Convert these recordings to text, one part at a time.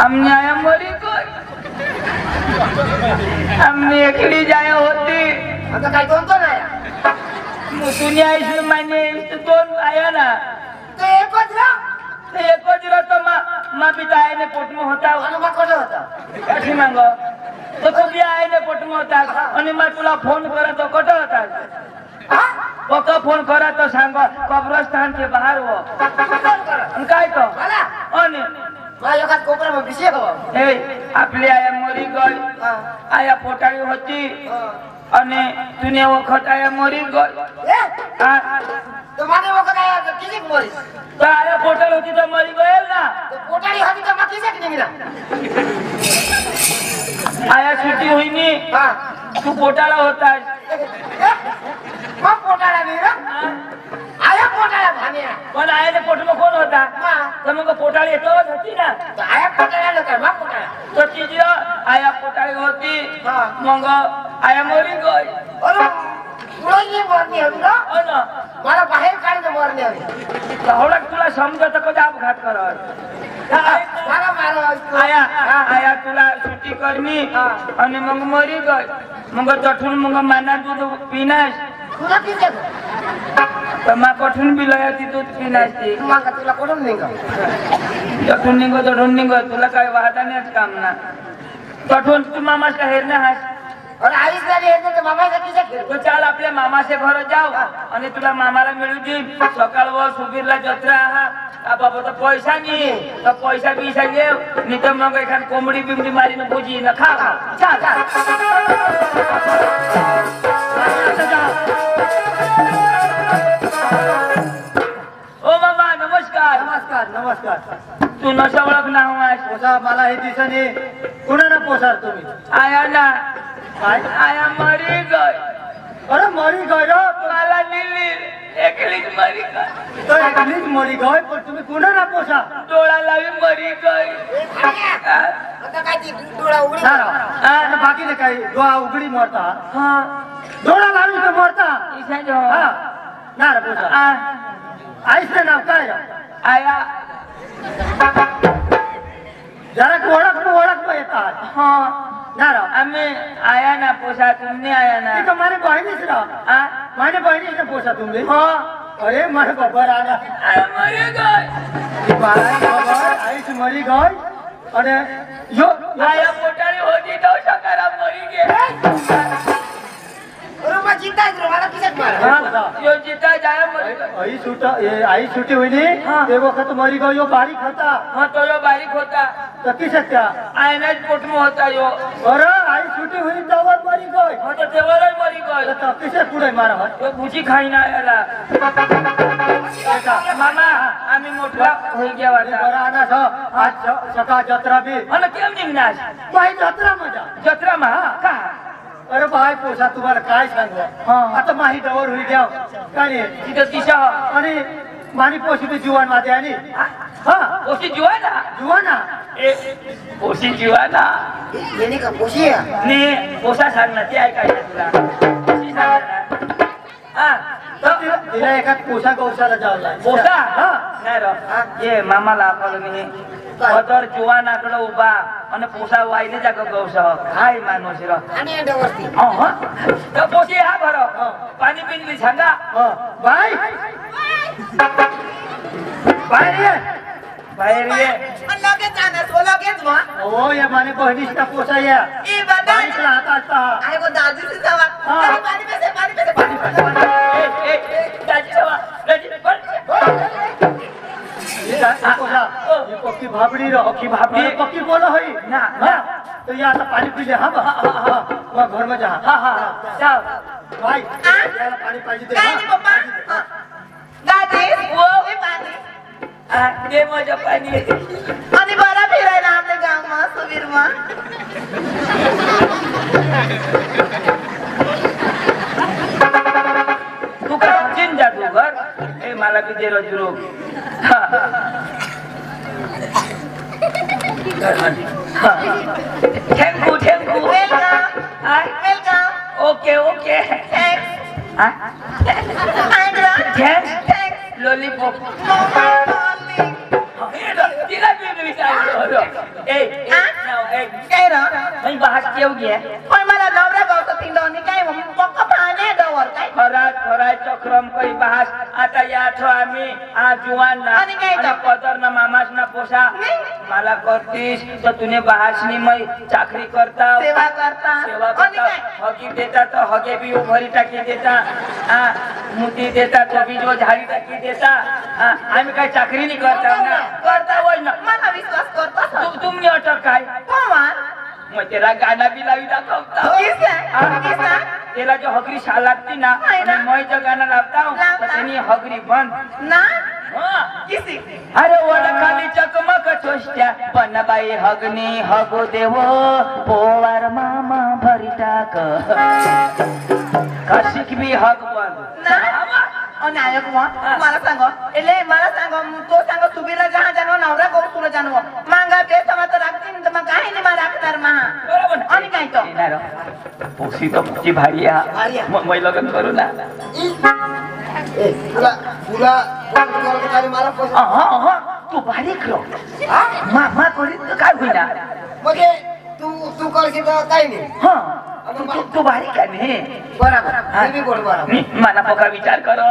हमने आया मरी कोई हमने एकड़ी जाया होती आता काय कोण कोण आया मुसुनी आईस माने दोन आया ना तो एकच ना एकच तो मा पिता आए ने पोट में होता आणि मग कोण होता कठी मांगो तो कभी आए ने पोट में होता आणि मा तुला फोन करा तो कट होता पक्का फोन करा तो सांग कब्रस्तान के बाहर वो काय तो मला आणि माझ्या एकाच कोपऱ्यामध्ये बिशी आहे का ए आपली आया मरी गई आया पोटाळी होती आणि तुने वखत आया मरी गई तो माझे वखत आया तर किती मरीस तो आया पोटाळ होती तर मरी गईल ना तो पोटाळी होती तर मग किती निघला आया सुट्टी हुई नी तू पोटाळा होता मग पोटाळा नाही ना आया पोटाळा भान्या पण आयाने पोट में कोण होता तर मग पोटाळी येतोच होती ना तो आया पोटाळा काय मग पोटाळा तो चीज आया पोटाळी होती मग आया मरी गई अरे पुढे मरणी हवी ना ना मला बाहेर काढणं मरणी हवी एवढं तुला समजत कधी अपघात करत मला मारा आया आया तुला सुट्टी करणी आणि मग मरी गई मग तठून मग माना दूध पिनास तुला किती तर मा कठून बी लया ती दूध पिनास ती मग तुला कोण निघ तठून निघ तुला काय वाहता नाही काम ना तठून तू मामास का हेरणे हास और आईस झाली आहे तर मामा किती खेळ तो चाल आपल्या मामाचे घर जाव आणि तुला मामाला मिळू दे सकाळ व सुबीरला जत्रा हा बाबा तर पैसा नाही तर पैसा बिसा घेऊ नाही तर मग एखाद कोंबडी बिंबडी मारीन भुजी न खा ओ मामा नमस्कार नमस्कार नमस्कार तू नशा ओळख ना हो मला हे दिसणे कुणाला पोसार तुम्ही आया ना काय आया मरी गई अरे मरी गय रे मला दिली एकलीच मरी गई तो एकलीच मरी गय पण तुम्ही कुणाला पोसा डोळा लावी मरी गई आता काय ती डोळा उघडी आणि बाकीने काय डोळा उघडी मरता हाँ डोळा लावून तर मरता इसे जो हा ना रे पोसा आईचं नाव काय आया जरा ओळख येतात हाँ ना रा आम्ही आया ना पोसा तुमने आया ना ती माझ्या बहिणीच रा माझ्या बहिणीच पोसा तुम्ही हाँ अरे माझ्या बाबा आला आया मरी गई आईच मरी गई आणि यो आया पोटाळी होती तो शकारा मरी गे मग चिंता मला किती मारा यो जिता जाया मरी गई आई सुटी होईनी ते वखत मरी गई यो बारीक होता हाँ तो यो बारीक होता तकी शकता आयनाच पोट में होता यो अरे आई सुटी होईनी तवर मरी गई हाँ तो तेवरच मरी गई तकी से पुढे मारा तो भुजी खाई ना याला मामा आम्ही मोठा होई गया वाटा बरा आना छ आज सका जत्रा बी आणि केम निघणार बाई जत्रा मजा जत्रा मा का अरे बाय पोसा तुम्हाला काय सांगू आता माही डवर होई द्या काय तिथं दिशा आणि मानी पोशी बी जुवान वादे आणि हा पोशी जीवाना जुवाना ए पोशी जीवाना येणे का पोशी ने पोसा सांग ना ते ऐकायचं तुला पोशी सांग ना हा तिला एका पोसा गौशाला जावं लागेल पोसा नाही रो ये मामाला आपण मी अदर जुवानाकडे उभा आणि पोसा वाईने जाग गौसा काय माणूस रो आणि अंडवरती तर पोशी हा भरो पाणी पिंजली सांगा बाय बाहेर ये बाहेर ये लगेच जाणार तो लगेच मग हो या माने बहिणीचा पोसा या ए बता बाईकला हात असता आय गो दादीची जावा पाणी पेसे दाजी सवा दाजी ये पक्की भाबड़ी रहो की भाभी पक्की बोलो है ना ना तो ये आता पानी पी ले हाँ वहाँ घर में जा हाँ हाँ जाओ भाई यार पानी पानी दे काय नाही पप्पा दादी वो ए पाणी दे माझ्या पाणी आणि बरा फिरायला आपल्या गावमा सुवीरमा तू का चिन जा तू घर ए मला बी दे रोज रोग thank you thank you welcome okay okay thanks thanks lollipop तिला मी विचारलो ए काय र मी बाहेर केव गे पण मला नवरा गावचा तिंडवणी काय पक्का पाहणे डवर काय खराय चक्रम कई बाहास आता या छो आम्ही आ जुवान ना आणि काय तर? पदर ना मामास ना पोसा मला करतीस तर तुने बाहासनी मै चाकरी करता सेवा करता सेवा आणि करता काय हगी देता तो हगे भी उभरी टाकी देता मुठी देता तो भी जो झाडी टाकी देता आम्ही काय चाकरी नाही करता ना करता होय ना मला विश्वास करतो तुम्ही अटक काय मग त्याला गाणं बी लावी दाखवता त्याला जो हगरी शाल लागती ना मैं जो गाणं लावता तर त्यांनी हगरी बंद ना किसी अरे ओळखाली चकमक चोष्ट्या पण बाई हगनी हगो देवो पोवार मामा भरी टाक कशिक बी हग बंद नायक मला सांग એટલે मला सांग तो सांग सुबीला जहा जानो नवरा गो तुला जानो मांगा पे समात राखती तर मग काही नाही मला राखणार महा बरोबर आणि काय तो पोसी तो मुची भारी मग मै लग्न करू ना तुला तू भारी करो मा करी तर काय होईना मग तू करशील तर काही नाही तू भारी का नाही बरोबर माना पका विचार करो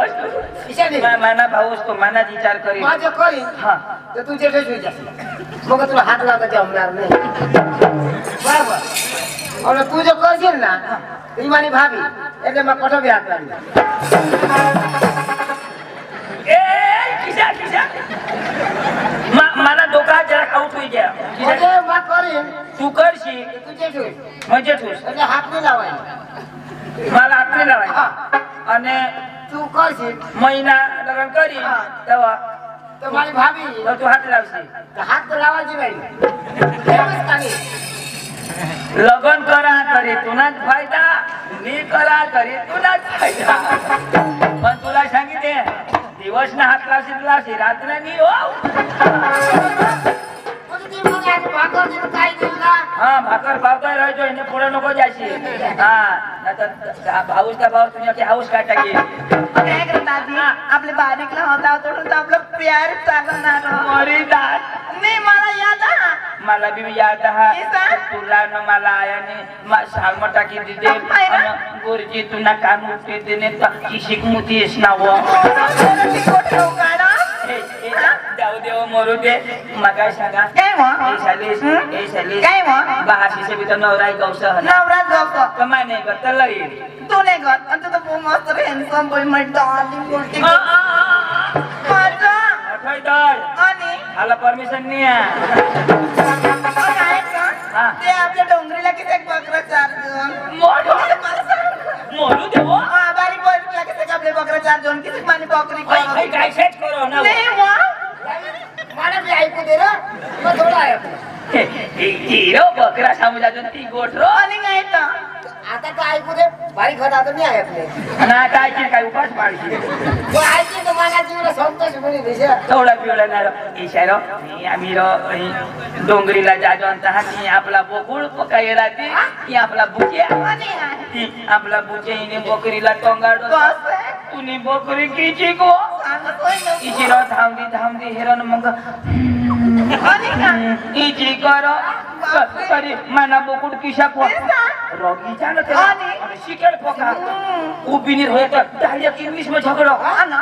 माना भाऊस तो माना विचार करी माझं करीन तर तू जेठे होई जाशील मग तुला हात लावता जमणार नाही बरोबर आणि तू जो करशील ना ती मानी भाभी એટલે માં કોઠો બી હાથ લાવી किसा माना डोका जरा आउट होई गया અરે માં કરીન तू करशी તું જેઠ હોઈ म्हणजे ठूस એટલે હાથ નહીં લાવાય मला आपली लावाय અને તું કરशील મહિના લગન કરી તેવા તો મારી ભાભી તો તું હાથ લાવશી તો હાથ તો લાવવા જેવાય એમ જ કાની લગન કરા તરી તુના જ ફાયદા ની કરા તરી તુના જ ફાયદા પણ तुला सांगितले दिवस ना हात लावशी रात्र नाही हो भाकर पावता राहायचो એને पुढे नको जायची भाऊस का भाऊ तुझ्या हाऊस काय टाकी दादी आपले बारीकला होता तोडून तर आपलं प्यार चालणार मरी दात नाही मला याद मला बी याद तुला न मला आयाने सागम टाकी दिदे गुरुजी तुला कान उठते देणे शिक मुतीस नाव जाऊ देव मरू दे मग सांगा बाहाशीचे बी तर नवराय गौस नवरा गप कमाय नाही करत लई तू नाही गत आणि तू तर खूप मस्त हँडसम बोय म्हण डार्लिंग बोलते माझा आणि मला परमिशन नाही ते आपल्या डोंगरीला किती बकरा चार मोरू देव बारीक बकरीला किती आपले बकरा चार दोन किती पाणी बकरी काय सेट करो ना मला बी ऐकू दे रे मग थोडा हिरो बकरा समजा ती गोठरो आणि काय तर आता काय ऐकू दे भारी खत आता नाही ऐकले ना काय काय उपास पाडशी तो ऐकली तर मला जीवना संतोष म्हणे दिशा थोडा पिवळा ना इशारो आम्ही डोंगरीला जाजो अंता की आपला बोकुळ पकाय राहते की आपला बुके ती आपला बुके इने बोकरीला टोंगाडो तुनी बोकरी किची को इशिरो धावदी हेरन मग इची करो सरी माना बोकुड किशा को रोगी जान ते आणि शिकेल पोका उबिनीर होय तर डायरेक्ट इंग्लिश में झगडो ना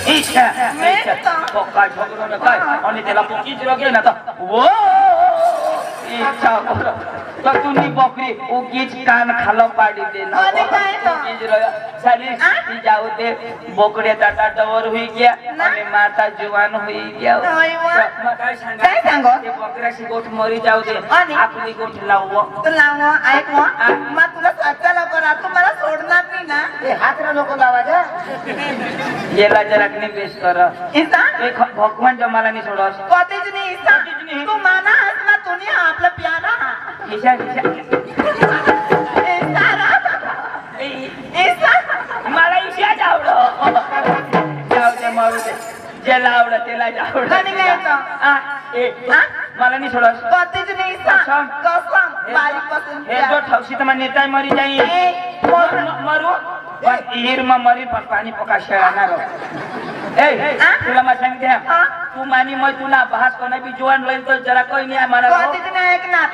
इच्छा पोका झगडो न काय आणि त्याला पोकीच रोगे ना तर वो इच्छा तो तुनी बकरी उगीच कान खालो पाडी दे ना उगीच रोया साली ती जाऊ दे बोकड्या टाटा डवर होई गया आणि माता जुवान होई गया मग काय सांगा ते बकऱ्याची गोठ मरी जाऊ दे आपली गोठ लावो तर लावो ऐक मग तुला सच्चा लवकर तू मला सोडणार नाही ना ते हातरा नको लावायचा गेला जराकने बेस कर इसा एक भगवान जमाला नाही सोडस कॉटेज नाही इसा तू माना हसमा तुनी आपला प्यारा ईशा मला ईशा जावडो जाऊ दे मारू दे ज्याला आवडत त्याला जावडो आणि काय मला नाही सोडस कॉटेज नाही इसा कसम बारीक पासून हे जो ठवशी तर नेता मरी जाई मरू पण हिर मग मरी पाणी पका शेळणार ए तुला मग सांगते तू मानी मग तुला भास कोणा बी जोवान राहील तर जरा काही नाही मला ऐकणार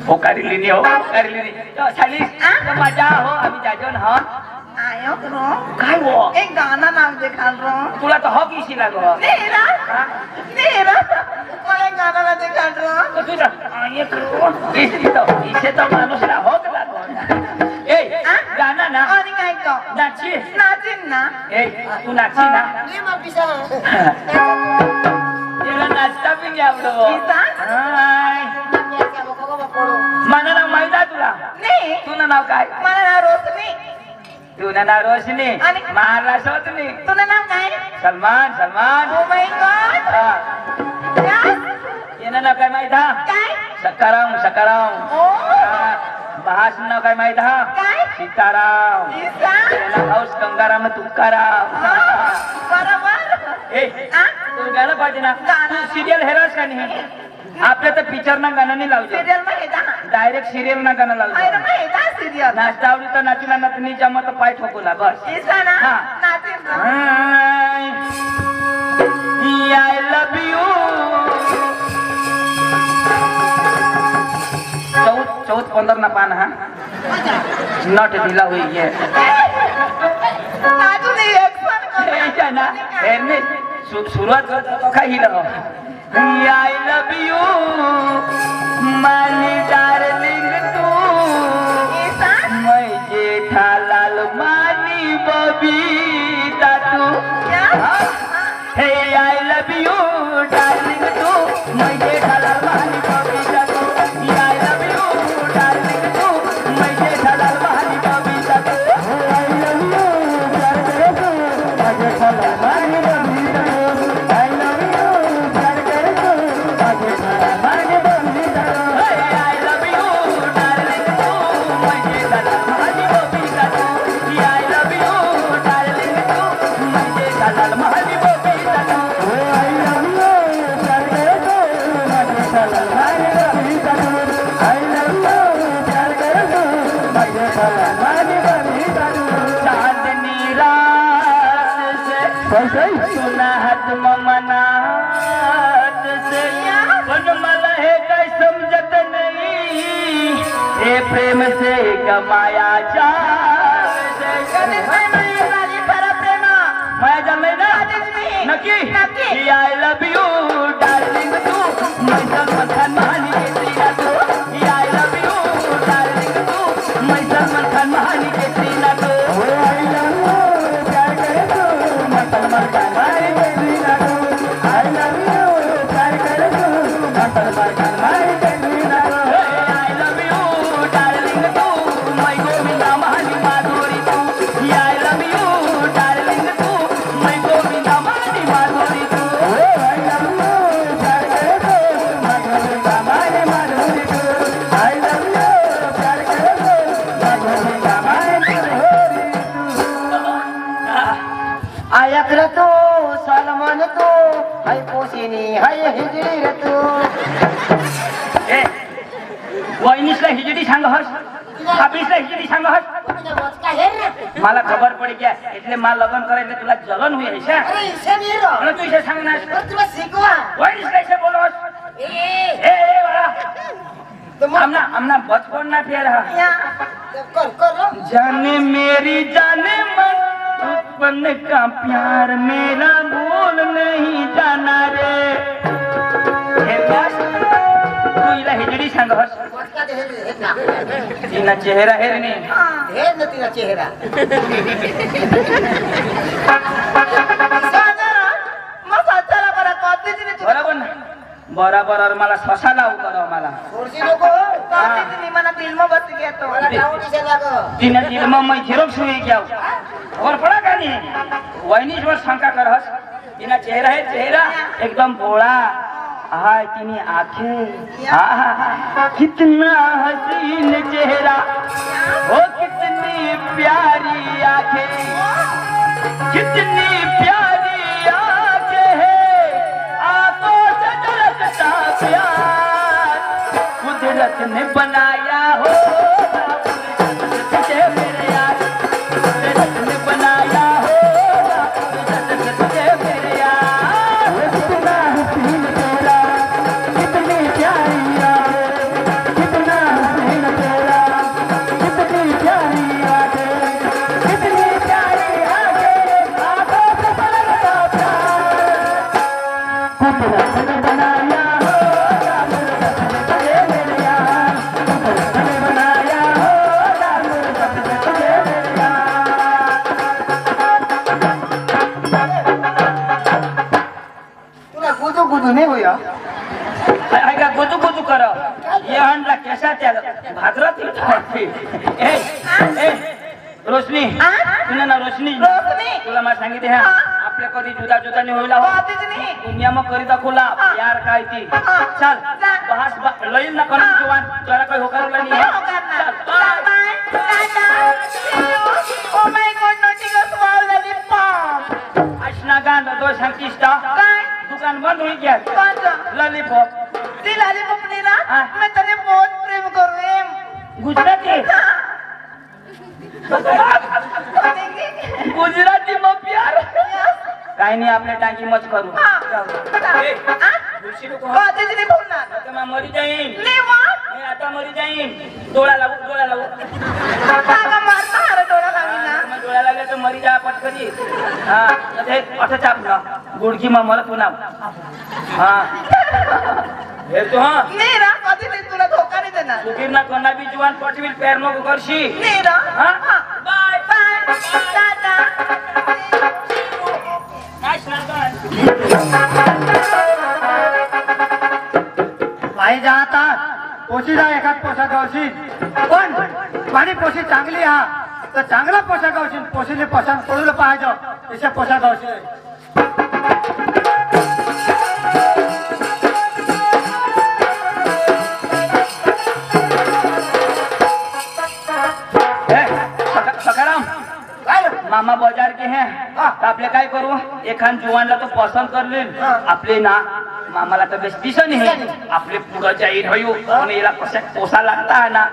हो काढली नाही हो काढली नाही चालीस मजा हो आम्ही जाजो ना आयो रो काय हो एक गाना नाव देखाल रो तुला तर हॉकी शी लागो नेरा मला एक गाना देखाल रो तो तुझा ये करो इसे तो माणूस ना हो लागो ए गाना ना आणि काय तो नाची नाचिन ना ए तू नाची ना ये मग पिसा तेरा नाचता पण आवडो पिसा? हाय मला नाव माहित आहे तुला नाही तुझं नाव काय मला नाव रोशनी तुझं नाव रोशनी आणि? महाराष्ट्रातली तुला नाव काय Salman Salman oh my God येणं नाव काय माहित हा काय सकाराम सकाराम ओ भास नाव काय माहित हा काय सीताराम पिसा त्याला हाऊस गंगाराम न तुकाराम बरोबर ए तू गाणं पाहिजे ना तू सिरियल हेरास का नाही आपल्या तर पिक्चर ना गाणं नाही लावतो सिरियल मध्ये दा डायरेक्ट सिरियल ना गाणं अरे लावतो माहिती आहे सिरियल नाचता आवडी तर नाचला नतनी जमत पाय ठोकूला बस पिसा ना हा. नाचिन ना आय लव यू चौथ 15 ना पान हा नट ढीला हुई है नाचू नहीं एक्शन कर ना एने सुरुवात करतो का ही लो I love you my darling तू पिसा मैं जेठालाल मानी बबीता तू क्या हे आय लव यू डार्लिंग तू मैं जेठालाल मानी बबीता तू आय लव यू डार्लिंग तू मैं जेठालाल मानी बबीता तू आई लव यू प्यार करे तू मैं जेठालाल मानी बबीता तू आई लव यू प्यार करे तू मैं जेठालाल मानी बबीता तू आई लव यू डार्लिंग तू मैं जेठालाल मानी बबीता तू आई लव यू डार्लिंग तू मैं जेठालाल मानी बबीता तू आई लव यू प्यार करे तू मैं जेठालाल मानी बबीता तू आई लव यू प्यार करे तू मैं जेठालाल मानी बबीता तू चांदनी रात से सुनाहत ममनात से पण मला हे काय समजत नाही हे प्रेम से कमाया जा कधी नाही माझी खरं प्रेम माया जमले ना नक्की नक्की. आय लव यू डार्लिंग तू मैं सलमान खान महानी घेतली ना तू आय लव यू डार्लिंग तू मैं सलमान खान महानी घेतली ना तू आय लव यू प्यार करे तू मैं सलमान खान महानी घेतली ना तू आय लव यू प्यार करे तू मैं सलमान खान महानी घेतली ना तू आय लव यू डार्लिंग तू मैं गोविंदा महानी माधुरी तू आय लव यू डार्लिंग तू मैं गोविंदा महानी माधुरी तू आय लव यू प्यार करे तू मैं गोविंदा महानी माधुरी तू आय लव यू प्यार करे तू मैं गोविंदा महानी माधुरी आयक रे तू सलमान तू हाय पोशिनी हाय हिजडी रे तू ए वहिनीसला हिजडी सांगहस हाबीसला हिजडी सांगहस मला खबर पडी क्या એટલે માં લગન કરે એટલે तुला जलन हुई है शा अरे इसे नहीं रो અને તું इसे सांगना तुला शिकवा वहिनीस कैसे बोलोस ए ए वाला तो हमना बचपन ना फेर हा कर रो जाने मेरी जाने मन उत्पन्न का प्यार मेरा भूल नहीं जाना रे हे बस तू इला हिजडी सांगहस वचका दे हे ना तिना चेहरा हेरनी हे न तिला चेहरा साजरा मग साजरा करा कॉलेजने बरोबर ना बरोबर और मला ससा लावू करो मला सोडशी नको कॉलेजने मला दिल में बस गया तो मला डाऊन से लागो तिने दिल में मैं झेरोक्स हुई क्या और पड़ा का नहीं वहिनीश वर शंका करहस तिना चेहरा है चेहरा एकदम भोळा हाय तिनी आंखें कितना हसीन चेहरा हो कितनी प्यारी आंखें कितनी प्यारी आंखें है आंखों से झलकता प्यार कुदरत ने बनाया हो तुझे मेरे यार बनाया हो राम रतन तुझे मेरे यार, मैंने बनाया हो राम रतन तुझे मेरे यार। तुला गुदू गुदू नाही होया ऐका गुदू गुदू कर ये हंडला केसा त्या भागरत ए ए रोशनी तुला ना रोशनी रोशनी. तुला मला सांगितले हा आपल्या कधी जुदा जुदा नाही होईल हो. बातच नाही. दुनिया मग करीता खुला यार काय ती चल बहास लईल ना करून जवान तुला काही होकारला नाही नाही होकारणार. Bye bye. Tata. See you. Oh my God, naughty small lollipop. अशना गांड दो सांगिष्टा काय? दुकान बंद होई गया कोणतं? लॉलीपॉप ती lollipop नाही ना? हा. मैं तुझे बहुत प्रेम करू एम. गुजराती गुजराती मग प्यार काही नाही आपल्या टाकी मच करू बातच नाही बोलणार. आता मग मरी जाईन नाही वा. मी आता मरी जाईन डोळा लावू काका मारता हरा डोळा लावी ना. मग डोळा लागला तर मरी जा पटकनी हा ते असं चापला गुडकी मग मला पुन्हा हा हे तू हा नाही रा कधी नाही तुला धोका नाही देणार. सुधीर ना कोणा बी जुवान पटविल पेर नको करशी नाही रा. हा बाय बाय. टाटा. पाणी जातात पोशीला एखाद पोशाख गावशील पण पाणी पोशी चांगली हा तर चांगला पोशाख गावशील पोशीने पसंत करून पाहिजे तसे पोशाख गावशील सकाराम मामा बाजार के हैं तो आपले काय करू एखाद जुवानला तो पसंत करलील आपले ना मामाला तर बेस दिसन हे आपले पुढं जाईल होयो आणि याला कशा पोसा लागता ना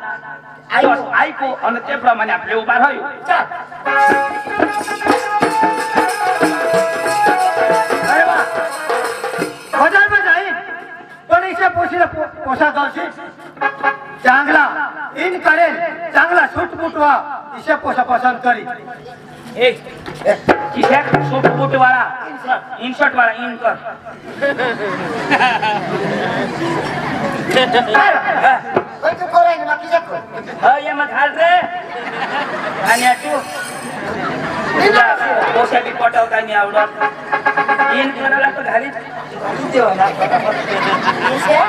ऐको आणि त्याप्रमाणे आपले उभा होयो अरे वा बाजार में जाईन पण इसे पोशीला पोशाख गावशील चांगला इन करेल चांगला सूट बूट व्हा इसे पोसा पसंत करी एक किसे सूट बूट वाला इनशर्ट वाला इन कर ये मग घाल रे आणि तू तुला पोशा बी पटवता नाही आवडत इन करायला तर घाली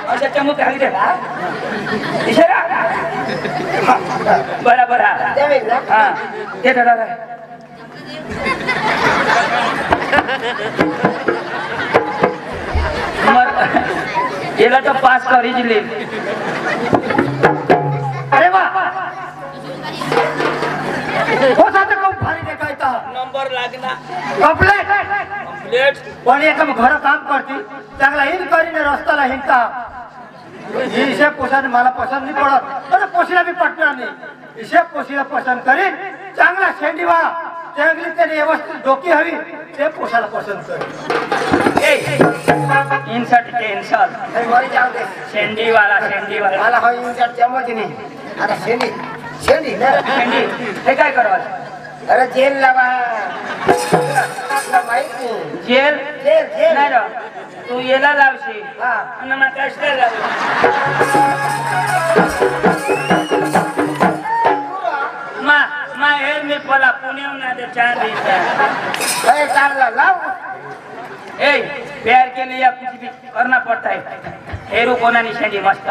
अच्छा चमक घाली दे इशारा बराबर हा ते दादा मग याला तर पास करीच ले अरे वा हो साथ खूप भारी देखायचा नंबर लागना कंप्लेट कंप्लीट पण एकदम घर काम करती चांगला इन करीने रस्त्याला हिंडता हिशेब पोषाने मला पसंत नाही पडत तर पोशीला बी पटणार नाही हिशेब पोशीला पसंत करीन चांगला शेंडी वा चांगली त्याने व्यवस्थित डोकी हवी ते पोशाला पसंत करीन इनशर्ट के इनशर्ट शेंडी वाला मला हा इंजर जमत नाही आता शेंडी शेंडी ना शेंडी हे काय करावं अरे जेल लावा माहिती जेल जेल जेल नाही रे तू याला लावशी हा. आणि मग कष्ट लाव मा हेर मी पला पुण्याहून आले चांदी चांगला लाव ए प्यार के लिए कुछ भी करना पड़ता है हेरू कोना निशानी मस्त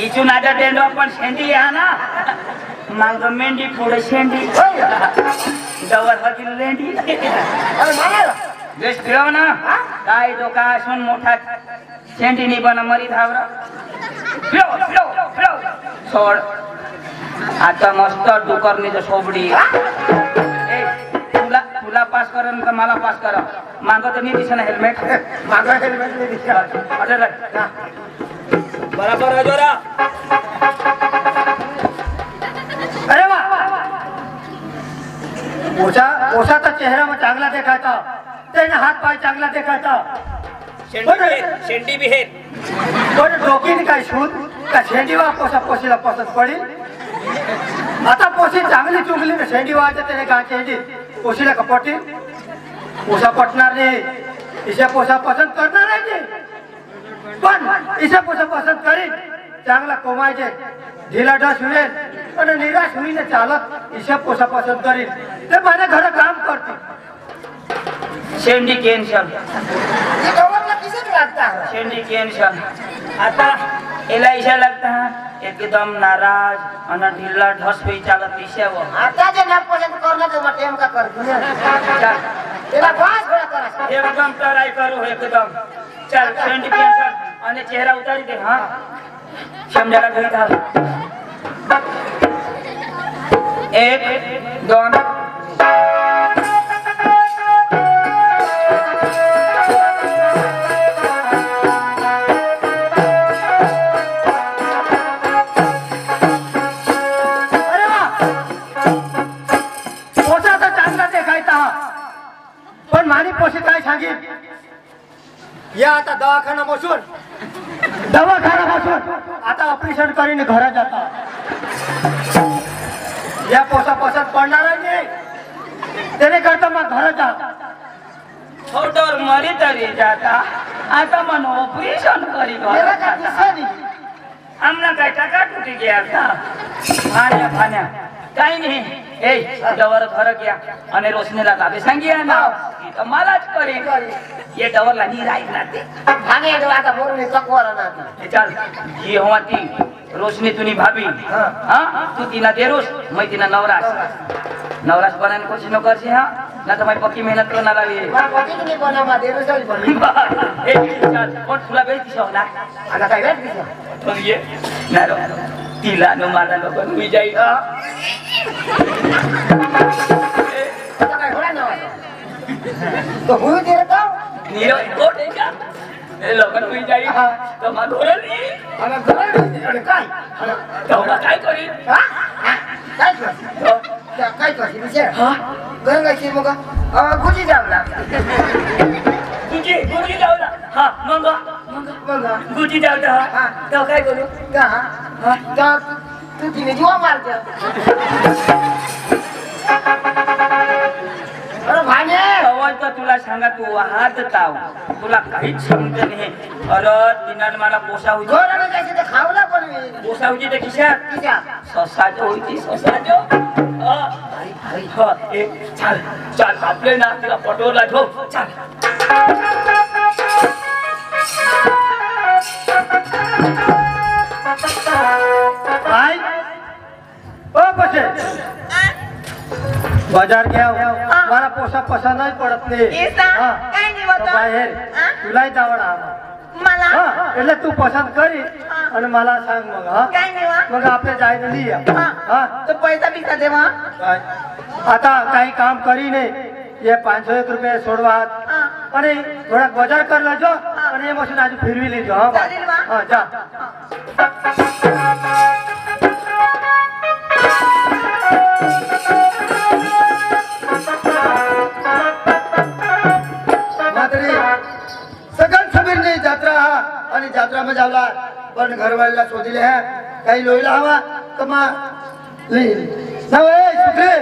इचून आता टेंडो पण शेंडी या ना मांग मेंढी पुढे शेंडी डवर होती लेंडी बेस फिरव ना काय तो का असून मोठा शेंडी नि बना मरी धावरा फिरव सोड आता मस्त डुकरनी जो सोबडी तुला पास कर मला पास कर मांग तर नाही दिसना हेल्मेट माग हेल्मेट नाही दिसत बराबर है जोरा अरे वा पोसाचा चेहरा मग चांगला देखायचा, त्याने हात पाय चांगला देखायचा, शेंडी बिहेर पण डोकीने काय शूज का शेंडीवा पोशीला पसंत पडेल. आता पोशी चांगली चुकली ना शेंडी व्हायचं त्याने का शेंडी पोशीला कपटी पोसा पटणार नाही. इशा पोसा पसंत करणार आहे पण इशा पोसा पसंत करीन चांगला कमायचे ढिला ढस होईल आणि निराश होईने चालत इशा पोसा पसंत करीन ते माझ्या घरात काम करते. शेंडी केनशन ये गवरला किसच लागता शेंडी केनशन आता एला इशा लागता एकदम नाराज आणि ढिला ढस होई चालत इशावर. आता जे ना पसंत करना तो टेम का कर तेला बास घोड़ा करा एकदम ट्राय करू एकदम. चल शेंडी केनशन आणि चेहरा उतारी दे. हा समजायला घरी थांब. 1 2 पण मानी पोशी काय सांगेल या आता दवाखाना बसून आता ऑपरेशन करीने घरा जाता. या पोसा पसंत पडणार नाही त्याने करता मग घर जा छोटोर मरी तरी जाता आता मन ऑपरेशन करी आमना काय टाका टुटी गया था भाण्या भाण्या काही नाही. ए डवर घर गया आणि रोशनीला गावे सांगिया ना तर मलाच करी ये डवरला नी राईत ना ते भागे दो आता बोलने चकवारा ना चल ये हुआ ती रोशनी तुनी भाभी हाँ तू तीना देरोस मैं तीना नवरास बनाने कोशिश न कर हाँ ना तो मैं पक्की मेहनत करना लगी. पति की नहीं बना मा देरो सही बनी ए चल और फुला बेच दिसो ना आता काय वेट दिसो तो ये ना रो तिला नो मारा लोग हुई जाई आता काय घोड़ा ना तो हुई दे तो नीरो कोट है क्या ए लोगन हुई जाई तो मा घोरली ana घोड़ा काय तो मा काय करी हा काय कर काय कर विचार हा गंगा की मग गुजी जावला गुजी जावला हा मंगा गुजी जावला हा तो काय करू का हा तू तिने जीवा मारतो अरे भाने आवाज तर तुला सांगा तू हात ताव तुला काहीच समजत नाही. अरे तिनं मला पोसा होती घोड़ा जायचं तर खावला पण पोसा होती ते खिशात किती ससाजो होती ससाजो चल चल आपले ना तिला पटोला ठेव चल. काय ओ बसे बाजार गया मला पोसा पसंत नाही पडत नाही काय नाही होत बाहेर तुलाही जावडा मला એટલે તું પસંદ કરી અને मला सांग मग हा काय नाही वा मग आपले जायला लिया हा तो पैसा बिसा दे वा आता काही काम કરીને ये 501 रुपया सोडवा અને થોડા બજાર કરી લેજો અને એ મશીન આજુ ફેરવી લેજો હા ચાલેલ વા હા જા सगळं समीर नाही जात्रा हा आणि जात्रा में जावला पण घरवाल्याला शोधिले है काही लोईला हवा कमा ली नवे सुखरे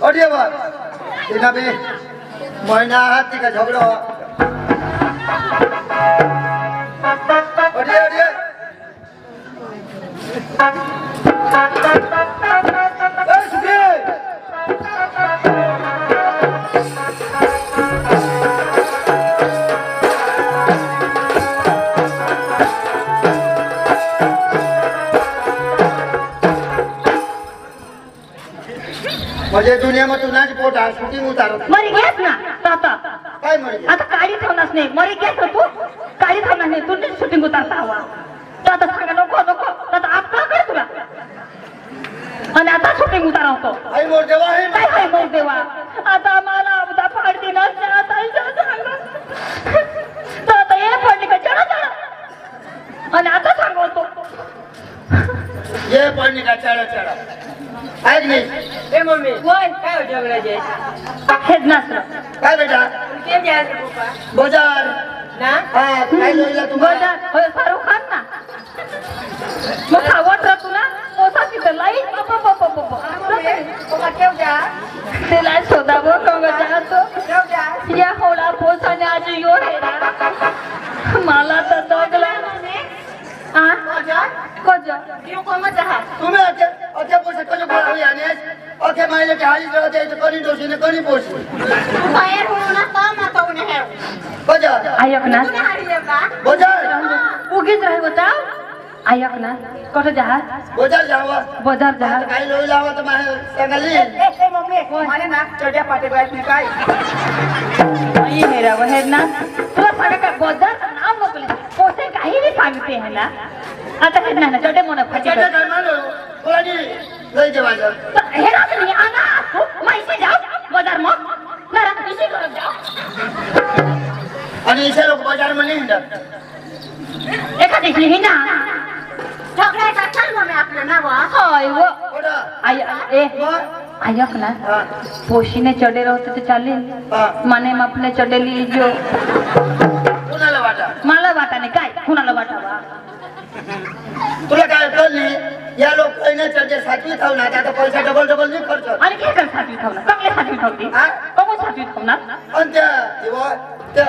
ऑडियो वा तिना बे महिना हात तिका झगडो ऑडियो ऑडियो ए सुखरे म्हणजे दुनियाમાં તું ના જ પોટ આ શૂટિંગ ઉતારો मरी गेस ना आता काय म्हणे आता काळी ठेवणार नाही मरी गेस तू काळी ठेवणार नाही तू शूटिंग उतारता हवा तर आता सांगा नको नको तर आता काय तुला आणि आता शूटिंग उतारवतो आई मोर देवा आहे काय काय मोर देवा आता मला अपदा पाडती नसते आता तर आता हे पडली का चढा चढा आणि आता सांगवतो ये पडली का चढा चढा ऐक नाही ए मम्मी वय काय हो झगडाचे हेच नसलं काय बेटा केम जायचं पप्पा बाजार ना हा काय लोईला तुम्हाला बजार होय फारूक खान ना मग आवड रा तुला पोसा तिथं लाई पप्पा केव जा तिला शोधावं कंग जातो केव जा या होला पोसाने आज यो रे मला तर दगला हा कोजा यो कोण जहा तुम्ही अख्या पैसे कसे गोळा होई आणि अख्या मायले की हाली जळत यायचं कणी डोशीने कणी पोशी बाहेर होऊन आता मातवणे हे बाजार ऐक ना तुला हारी येता बाजार उगीच राही होता ऐक ना कुठं जहाज बाजार जावा बाजार जहाज काही लोई लावा तर माहे सांगाली ए मम्मी मला ना चढ्या पाटे बाय मी काय नाही मेरा वह ना तुला सांगा का बाजारचं नाव नको पोसे काही नाही सांगते है ना आता हे ना छोटे मोठे फाटी काय काय मानो कोणी लई दे बाजार हे ना तुम्ही आना माहिती जाऊ बाजार मग ना इसे करत जाऊ आणि इथे लोक बाजार मध्ये हिंडत एका दिवशी ही ना झगड्याचा चाल मग आपलं नाव होय वो कोणा आय ए ऐक ना हा पोशीने चढे होते ते चालेल हा माने आपले चढेली जो कोणाला वाटा मला वाटा नाही काय कुणाला वाटावा तुला काय कळली या लोक काही चर्चे सातवी थावून आता पैसा डबल डबल नाही खर्च आणि काय कर सातवी खावणार चांगले सातवी खावती हा? कमून सातवी खावणार आणि त्या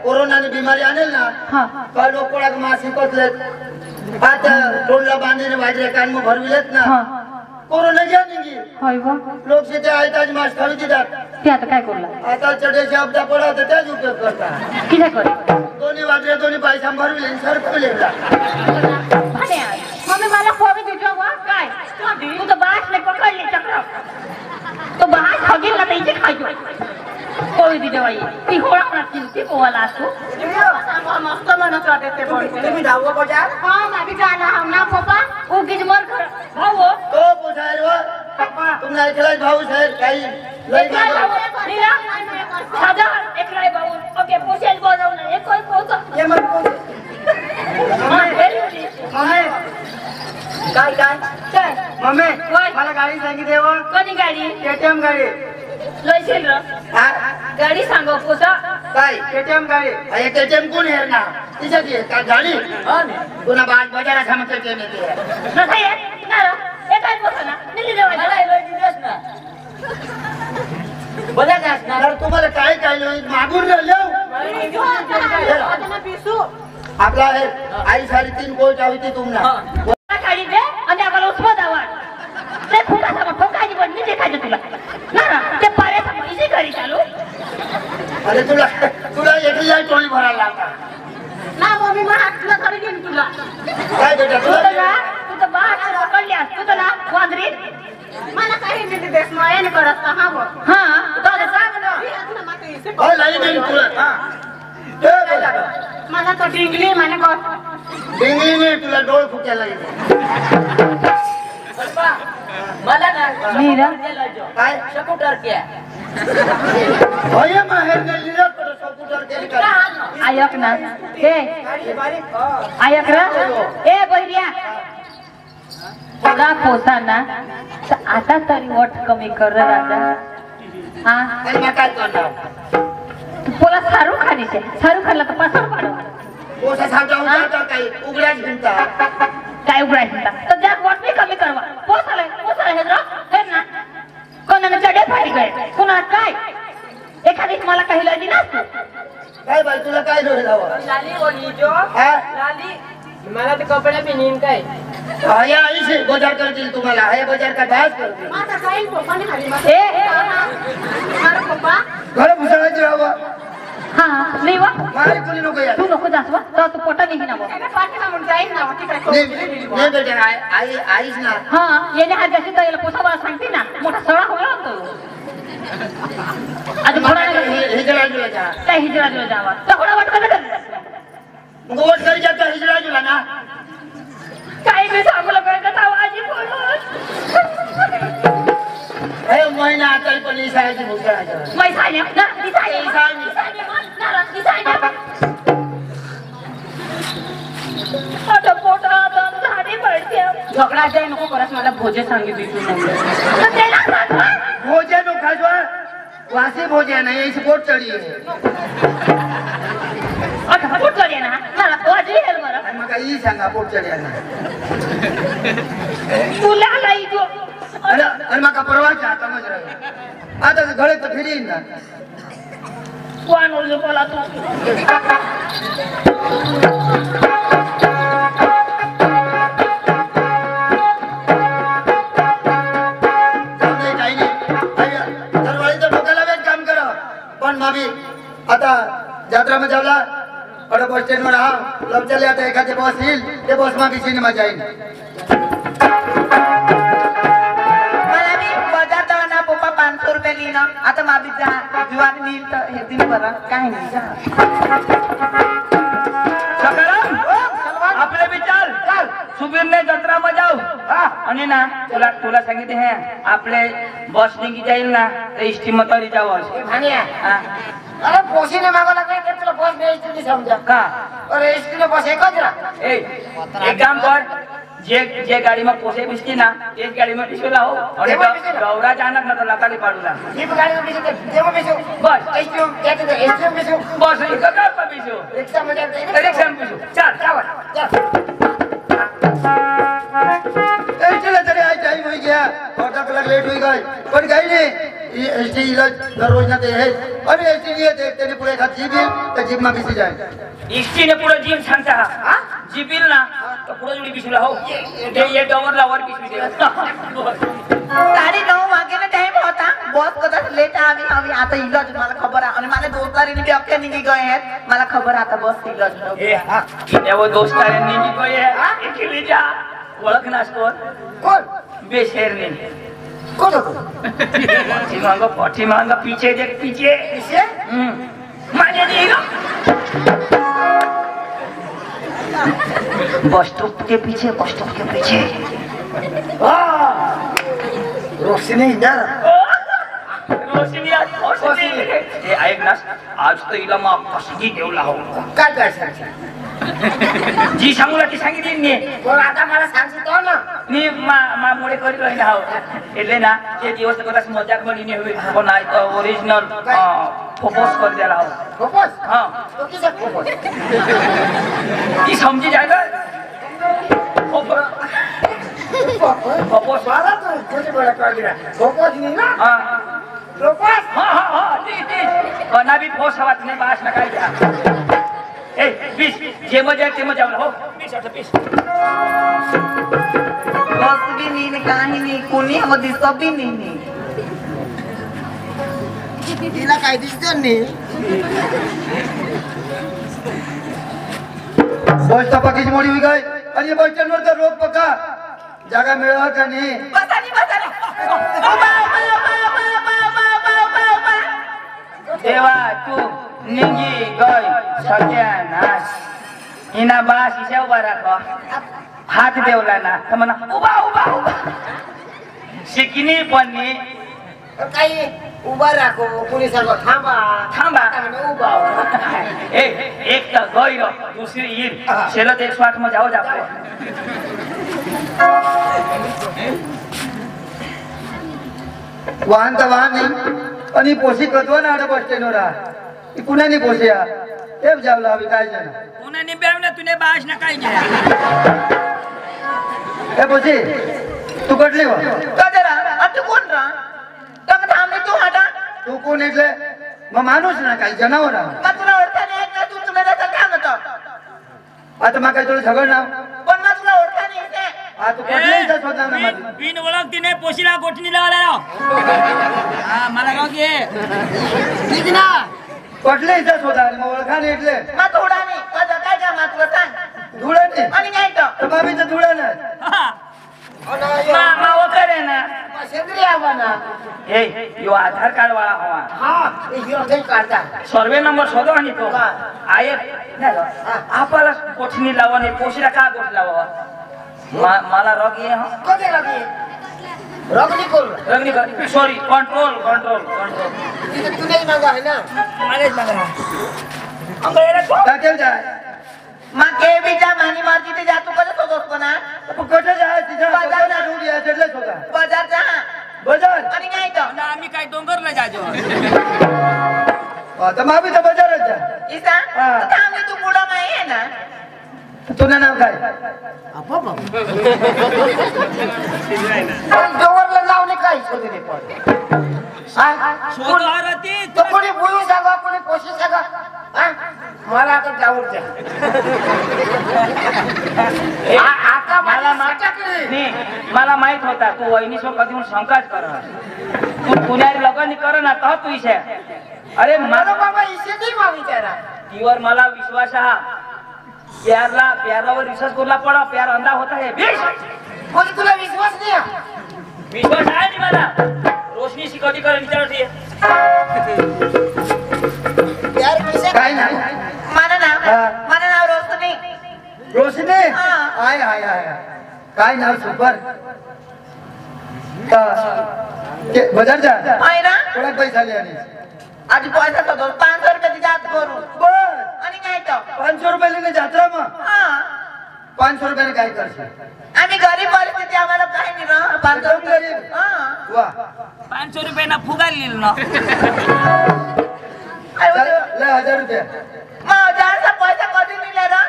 कोरोनाने बिमारी आणेल ना हा काय लोक कोणाक मासी पसलेत आता तोंडला बांधीने बाजरे कान मग भरविलेत ना हा कोरोना घ्या निघी होय व लोक तिथे आयताच मास खावी देतात ते आता काय करला आता चढे शब्द पडा तर त्याच उपयोग करतात किती कर दोन्ही बाजरे दोन्ही पैसा भरविले सरकवले मम्मी मला कोबी देतो वा काय तू तर बास ने पकडली चक्र तो बास हगील ना त्याची खायचो कोबी दिले बाई ती होळा ती पोवाला असतो मस्त म्हणत वाटते ते पण तुम्ही धावो बाजार हा मागे जाना हम ना पप्पा उगीच मर खर भाऊ तो पोसायर व तुमने ऐकलाय भाऊ साहेब काही लई साधा एकलाय भाऊ ओके पोसेल बोलवलं एक कोण पोहोच ये मग काय काय काय मम्मी काय? मला गाडी सांगितली व कधी गाडी केटीएम गाडी लयशील र गाडी सांग पोसा काय केटीएम गाडी अरे केटीएम कोण आहे ना तिच्यात ये का गाडी पुन्हा बाजारात सांगतो ते नेते नका येत ना हे काय पोसा ना निली देवा बघा काय असणार तर तुम्हाला काय काय लोक मागून राहिलो पिसू आपला आहे आई 3.5 कोट होती तुम्हाला गाडी दे आणि आम्हाला उस्मा दावा ते फुका sama ठोकायची पण मी देखायचं तुला ना ते पारे sama इजी गाडी चालू अरे तुला एकही टोळी भरायला लागला ना मम्मी मग हातला घरी घेऊन तुला काय बेटा तू तर तुला ना तू तर बाहेर पकडल्यास तू तर ना वांद्री मला काही नाही देस मायने करत हा बघ हा दादा सांग ना काय लाई देईन तुला ए बेटा, मला तो डिंगली म्हणे गो डिंगलीने तुला डोळ फुटायला लागले पप्पा मला ना मीरा? काय स्कूटर क्या भय माहेर लिहिलं तर सपुटर केली का ऐक ना हे गाडी बारीक ऐक ना ए बहिरिया थोडा पोसा ना तर आता तरी वट कमी कर रे राजा हा आणि मग काय करणार पोला शाहरुख खानीचे शाहरुख खानला तर पसंत पाडव पोसा सावटा होता काही उघड्याच भिंता काय उघडायचं तर त्यात वट मी कमी करवा पोसाला हे हे ना कोणाने चढे फाटी गए कुणा काय एखादी मला काही लाजी नसतो काय बाई तुला काय डोळे लावा लाली बोली जो हा लाली मला ते कपडे पिनीन काय या आईशी बाजार करतील तुम्हाला हे बाजार का डास करतील माझा जाईल पप्पाने खाली मग ए मारा पप्पा घर भुसाळायची हवा हा नाही वा मारे कोणी नको या तू नको जास वा तर तू पोटा नाही ना वा त्याच्या पाठीला म्हणून जाईल ना नाही बेटा आईच ना हा येणे हा जास्त तर याला पोसा मला सांगते ना मोठा सळा होईल तो आता थोडा हिजडा जुला जा काय हिजरा दिला जावा थोडा वाट कर मग वोट करी जातो हिजडा जुला ना काही मी सांगू लागलो का तावा आजी बोलून हे महिना आता पण इशाळाची भुसाळायची मै सायने ना ती सायने ना ती सायने आता पोटा दम झाली पडते झगडा जाय नको परत मला भोजे सांगितली भोजे नो खाजवा वासी भोजे नाही ऐसी पोट चढी आता पोट चढे ना मला वाजली हेल बरं आणि मग काही सांगा पोट चढी तुला नाही जो आणि मग परवाच्या समज राहील आता घडे तर फिरी ना कोण ओळख बोला तू पण मामी आता यात्रा में जावला बड़ा बस स्टैंड में रहा लब चले आता एखादे बस येईल ते बस मा सिनेमा जाईल मला मी बजावता ना पप्पा 500 रुपये लिहिणं आता माबी जा जुवान नील तर हे दिन बरं काय नाही जा सकाराम आपले विचार सुबीरने जत्रा में जाऊ आणि ना तुला सांगितले हे आपले बस निघी जाईल ना तर इष्टी मतरी जाऊ अरे पोसी ने मागवला काय ते तुला बस नाही तुम्ही समजा का अरे इसने बस एकच रा एक काम कर जे गाड़ी में पोसे बिस्ती ना एक गाड़ी में बिसो लाओ और गौरा जाना ना तो लाताली पाडूला जीप गाड़ी में बिसो देव बिसो बस एसटीएम कहते थे एसटीएम बिसो बस एक का बिसो रिक्शा में जाते रिक्शा में बिसो चल चला तरी आज टाइम हो गया और तक लेट हो गई पण काही नाही एसटी इलाज दररोज ना ते है आणि एसटी ने देखते ने पुढे खात जीप तर जीप मा बिसी जाय इष्टी ने पुढे जीम सांगता जीबिल ना तो पुढे जोडी बिसुला हो ये डवर लावर बिसू दे 9:30 वागे ना टाइम होता बस कदाच लेट आवी आता इलाज मला खबर आहे आणि माझ्या दोस्तारीने बी अख्खे निघी गए आहेत मला खबर आता बस इलाज ए हा वो दोस्तांनी की कोई है इकली जा ओळख नास कोण बेशेरनी कोण पठी मांगा पीछे देख पीछे माने देगा बस स्टॉप के पीछे रोशनी ना रोशनी ए ऐक ना आज तो इला मा कसगी देवला हो काय सांग जी सांगूला ती सांगितली नी पण आता मला सांगतो ना नी मा मोडे करी रही ना हो એટલે ના જે દિવસ કદાચ મજાક બનીને હોય પણ આ તો ઓરિજિનલ ફોકસ કરી દેલા हो फोकस हां तो किसे फोकस ई समझी जाएगा फोकस वाला तो कुछ बड़ा कर दिया फोकस नहीं ना हां फोकस हां ती बना भी फोस हवात ने बास न काय जा ए 20 जे मजा ते मजा हो 20 बस भी नहीं काही नाही कोणी हम दिसत भी नाही तिला काय दिसत नाही बस टपाकीची मोडी होई गई आणि बस स्टँड वर तर रोक पका जागा मिळवा का नाही बसानी देवा तू निंगी गई सत्यानाश इना बास इसे उभा राखो हात देवला ना तर म्हणा उभा शिकनी पन्नी काही उभा राखो पोलिसांना थांबा उभा एक तर गई दुसरी ईद शेलत 108 में जाओ जापो वाहन तर वाहन नाही आणि पोशी कतवा ना बस स्टँड वर कुणाने पोशिया ते जावला हवी काय जण उन्हें निब्याव ना तूने बास ना काय जाया ए पोशी तू कटली वा कजरा तू कोण रा तक थांबले तू हटा तू कोण એટલે मग माणूस ना काही जनावर मग तुला ओळखा नाही का तू तुला रस्ता थांबतो आता मग काय तुला झगड ना पण मग तुला ओळखा नाही ते आ तू कटली इथं होता ना माझी बिन ओळखती नाही पोशीला गोठणी लावला हा मला राव घे ठीक ना कटली इथं होता आणि मग ओळखा नाही એટલે मग थोडा नाही कजर काय का मग तुला सांग धुळण नाही आणि नाही तर बाबीचं धुळण आहे मामा वो करे ना सेंद्रिय आवाना ए यो आधार कार्ड वाला हवा हा हे होते काढता सर्वे नंबर शोधो आणि तो आये आपला गोठणी लावा नाही पोशीला का गोठ लावा मला रोग ये हा कधी लागे रगनी कोल रगनी सॉरी कंट्रोल तिथे तू नाही मागा आहे ना मालेज मागा अंगले रे काय केलं जाय मग के बीजा मानी मारती ते जातू कसं होतोस पण कुठे जायचं बाजार जा. रोड यायचं એટલેच होता बाजार जा बजार आणि काय तो અને આમી કાંઈ ડોંગરને જાજો आता मामी तर बजारच जा ईसा हा. थांब तू पुढं नाही आहे ना तुझं नाव काय डोंगरला लावणे काय शोधले पण શોધો હતી तो कोणी बोलू सांगा कोणी पोशी सांगा हा? मला आता जाऊन द्या आता मला मला नाही मला माहित होता तू वहिनीसो कधी હું શંકા જ कर तू पुण्यारी लग्न कर ना तो तू इशे अरे बरं मला बाबा इथे नाही मा विचारा तीवर मला विश्वास हा प्यारलावर विश्वास करला पडा प्यार अंधा होता है म्हणजे तुला विश्वास नाही आहे? विश्वास आहे नी मला रोशनी शिकवती कर विचारती यार विषय काय नाव माझं नाव हा. माझं नाव रोशनी रोशनी हा. हाय हाय हाय काय नाव सुपर बजार जा आहे ना थोडा पैसा ले आणि आधी पैसा होतो 500 रुपये जात करू बस आणि काय तो 500 रुपये लेने जात्रा मग हा 500 रुपये काय करशील आम्ही गरीब परिस्थिती आम्हाला काही नाही ना 500 एकदम गरीब. हा वा 500 रुपयाना फुगाल लिहिलं ना ले 1000 रुपये मग जास्त पैसा कधी दिले ना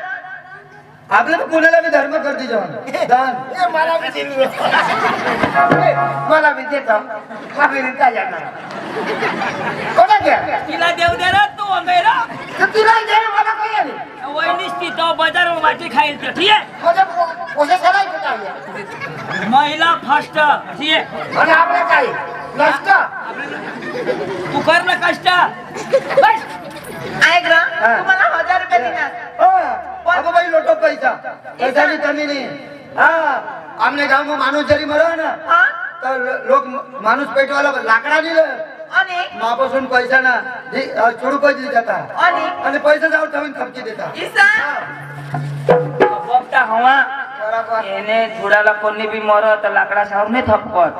आपल्या पुण्याला मी धर्म करते जेवण दान ए, मला बी दिली. ए, मला बी देतो माझी रीता जाणार कोणा घ्या तिला देऊ दे रे तू अंगैरा तर तिला दे मला काही नाही वहिनीच ती तो बाजारवर वाटी खाईल ते ठीक आहे माझ्या पोसे सरायचं काय महिला फास्ट ठीक आहे आणि आपलं काय नसत तू कर ना कष्ट बस ऐक ना हा. तुम्हाला 1000 रुपये देणार अगो भाई लोटो पैसा पैसा नहीं कमी नहीं हाँ हमने गांव में मानुस जरी मरा ना हा तो लोग मानुस पेट वाला लाकडा दिलं आणि मापासून पैसा ना छोडू पैसे जाता आणि पैसा जाऊन ठेवून खपची देता ईसा बघता हवा એને થોડાલા કોની બી મરો તો લાકડા સાવ ને થપકત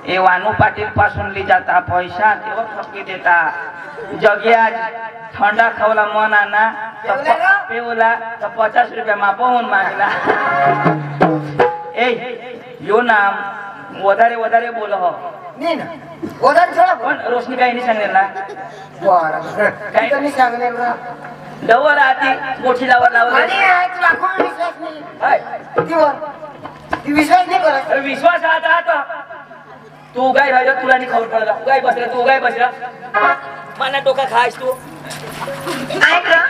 એ વાનું પાટીલ પાસુન લી જાતા પૈસા તેવો થપકી દેતા જગ્યા ઠંડા ખવલા મન આના પેવલા તો 50 રૂપિયા માપોન માંગલા એ યો નામ વધારે બોલો હો नाही ना गोदान थोडा पण रोशनी काही नाही सांगेल ना बरं काही तर नाही सांगणार ना डवर आती मोठी लावर आणि लावर तुला कोण विश्वास नाही हाय तीवर ती विश्वास नाही करत अरे विश्वास आता आता तू गाय राहिला तुला नाही खबर पडला गाय बसला तू गाय बसला मला डोका खायस तू ऐक ना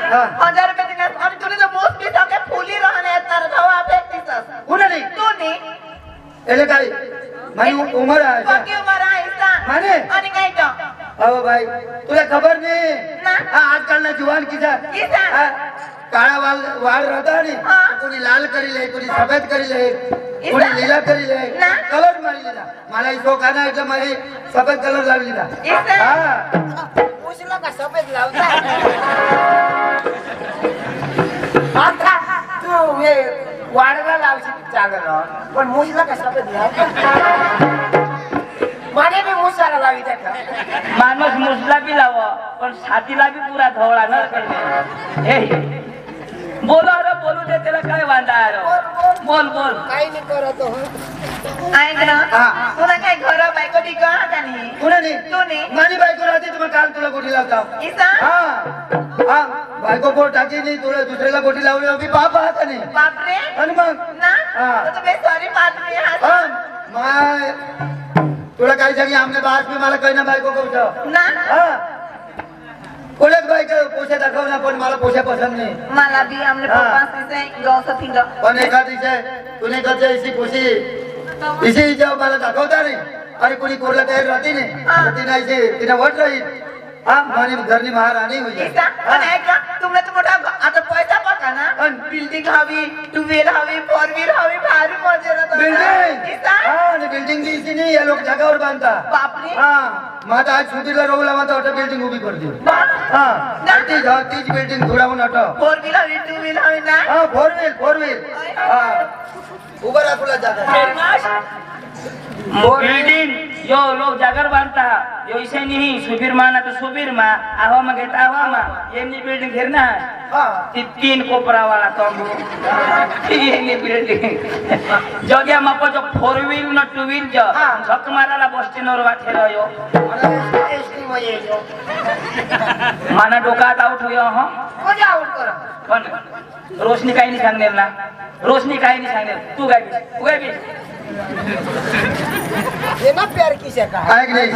1000 रुपये देणार आणि तुला जर मोस्टली सगळे फुली राहणे येणार जाऊ आपल्या तिथं कुठे नाही तू नाही એટલે काय મારી ઉંમર आहे बाकी उमर आहे ईसा माने? आणि काय तो अहो भाई तुला खबर नाही ना. हा आजकाल ना जुवान किसा किसा? काळा वाळ रहता नहीं हा. कोणी लाल करी ले कोणी सफेद करी ले इसा? कोणी लीला करी ले ना. कलर मारी લીધા मला ही शोक आहे એટલે મારી સફેદ કલર લાવી લીધા ईसा? હા उशीला का सफेद लावता आता तू हे वाढला लावशी चांगलं पण मुसला का सफेद लावता माने बी मुसाला लावी त्या माणूस मुसला बी लाव पण छातीला बी पुरा धवळा न करणे हे बोला रे बोलू दे त्याला काय वांदा आहे रे? बोल बोल काही नाही करत हो ऐक ना हा. तुला काय घर बायको डी का आता नाही कुठे नाही तू नाही माझी बायको राहते तुम्ही काल तुला गोटी लावता ईसा हा हा बायको बोट टाकी नाही तुला दुसऱ्याला गोटी लावली अभी पाप आहात नाही बापरे आणि मग ना हा. तो तुम्ही सॉरी बापरे हा माय तुला काही सांगी आमने बास में मला काही ना बायको करू ना हा कोणच बायको पोशा दाखव ना पण मला पोशा पसंद नाही मला भी हमने हा. पप्पा से गौस थिंग पण एका दिवशी तुने करते इसी पोशी इसी जब मला दाखवता नाही आणि कोणी कोरला तयार राहते नाही हा. तर तिने इसे तिने वट राहील हा माझी घरनी महाराणी होईल ईसा आणि ऐक ना तुमने तो मोठा आता पैसा बघा ना बिल्डिंग हवी 2 व्हील हवी 4 व्हील हवी भारी मजा येणार बिल्डिंग ईसा हा आणि बिल्डिंग दी इसी नाही या लोक जागावर बांधता बापरे हा माझा आज सुधीरला रोवला माझा ऑटो बिल्डिंग उभी करते हा आणि तीच बिल्डिंग धुडावून ऑटो 4 व्हील हवी 2 व्हील हवी ना हा फोर व्हील हा उभं राहा तुला जागा बिल्डिंग यो लोक जागर बांधता योइसे नहीं सुबीर माना तो सुबीर मा आवा मा घेता आवा मा येमनी बिल्डिंग घेरना ती 3 कोपरा वाला तंबू येमनी बिल्डिंग जग्या मा जो 4 व्हील न 2 व्हील जो झक माराला बस स्टँड वर वाठे रह्यो माना डोकात आउट होयो ह कोणी आउट कर पण रोशनी काही नाही सांगणार ना रोशनी काही नाही सांगणार तू काय बी ये ना प्यार किसे का ऐक नाही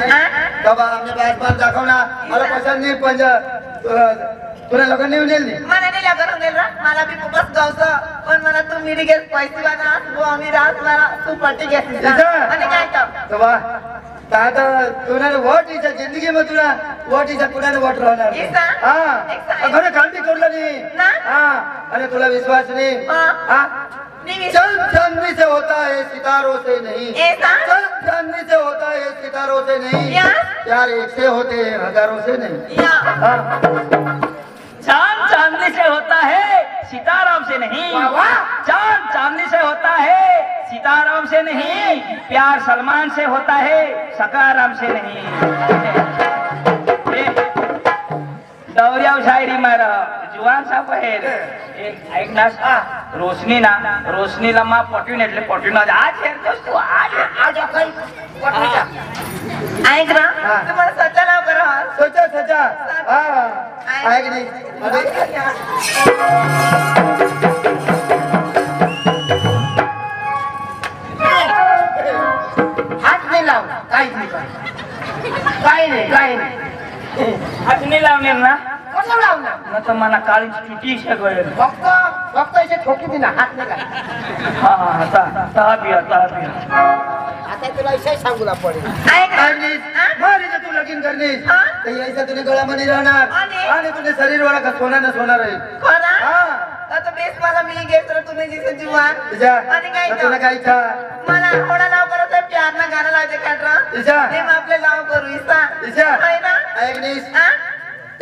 बाबा आमने बात दाखव ना मला पसंत नाही पण तुला लग्न नाही होईल नाही मला नाही लागत होईल रा मला बी खूपच गावचं पण मला तू मिरी गेस पैसे वाना तू आम्ही राहत मला तू पट्टी घेतली आणि काय तर बाबा दादा तुला वोट इच्छा जिंदगी में तुला वोट इच्छा कुणाला वोट राहणार हा घरे काम बी करलं नाही हा आणि तुला विश्वास नाही हा चल चांदनी से होता है सितारों से नहीं चल चांदनी से होता है सितारों से नहीं प्यार एक से होते हैं हजारों से नहीं चांद चांदनी से होता है सिताराम से नहीं चांद चांदनी से होता है सिताराम से नहीं प्यार सलमान से होता है सकाराम से नहीं दौऱ्या शायरी मार जुवान सा पहेर ऐक ना रोशनीला मा पटून એટલે पटून आज हेर दोस्त तू आज काही पटवीचा ऐक ना तुम्हाला सच्चा नाव करा सोचा हा ऐक नाही हात नाही लाव काहीच नाही काय नाही हात नाही लावणार ना कसं लावणार न तर मला काळी चुटी सगळं फक्त इथे ठोकी दिना हात नाही काय हा तहा पिया आता तुला इथे सांगू ना पडेल ऐक मारी तू लगीन करणे तर ऐसा तुने गळा मध्ये राहणार आणि तुझे शरीर वाला का सोना न सोना रही आता बेस मला मिली गेस तर तुम्ही जिथे जुवान तुझ्या आणि काय तुला काय इच्छा मला थोडा नाव करत आहे प्यार ना गाणं लावते काढरा इच्छा ते मग आपले नाव करू इच्छा इच्छा आहे ना ऐक नाही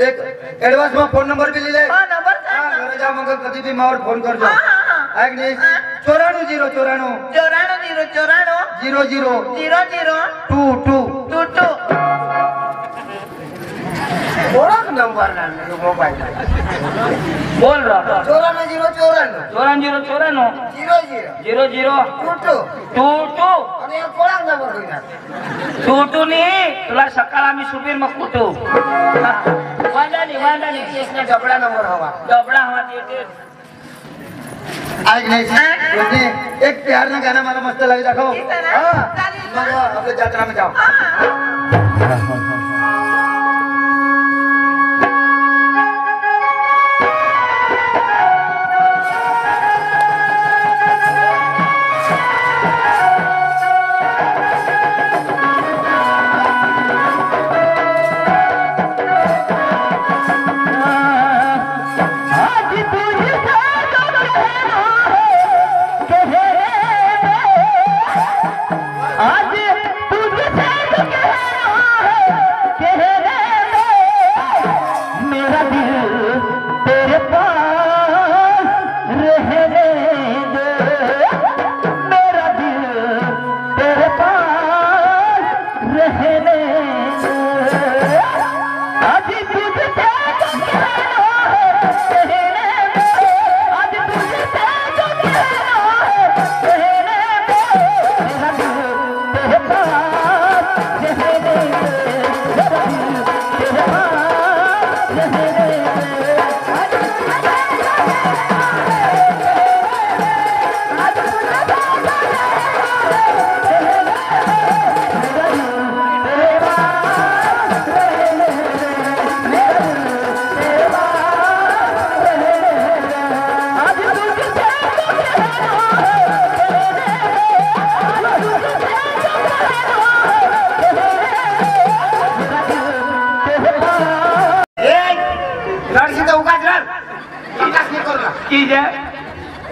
एक एडवांस में फोन नंबर भी ले ले हा नंबर हाँ घर जा मगर कभी भी मार फोन कर दो हाँ ऐक नहीं 94 ओळख नंबर ना मोबाईल बोल रहा 94 टू आणि एक ओळख नंबर होईना टू नाही तुला सकाळ आम्ही सुबीर मग कुठू वांडानी इसने डबडा नंबर हवा डबडा हवा ते ऐक नाही एक प्यार ना गाना मला मस्त लगे दाखव मग आपल्या जत्रा में जाओ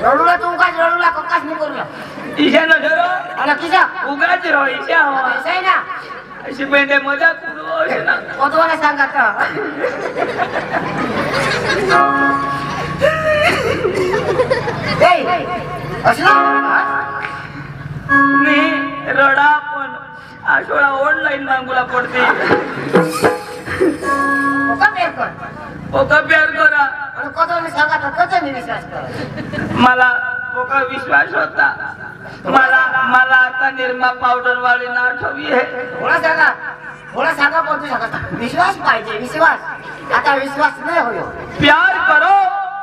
रडूला तू रडूला ककास नाही करूला ईशा न धरो आणि किसा उगाच रो ईशा हो सही ना अशी बेंडे मजा करू ना कोतवाला सांगा का ए असला मी रडा पण आशोळा ऑनलाईन मागूला पडते ओका मेर कर ओका प्यार करा आणि कधी मी सांगा तर कधी मी विश्वास कर मला ओका विश्वास होता मला आता निरमा पावडर वाली ना ठेवी आहे थोड़ा सांगा पण तू सांगा विश्वास पाहिजे विश्वास आता विश्वास नाही होयो प्यार करो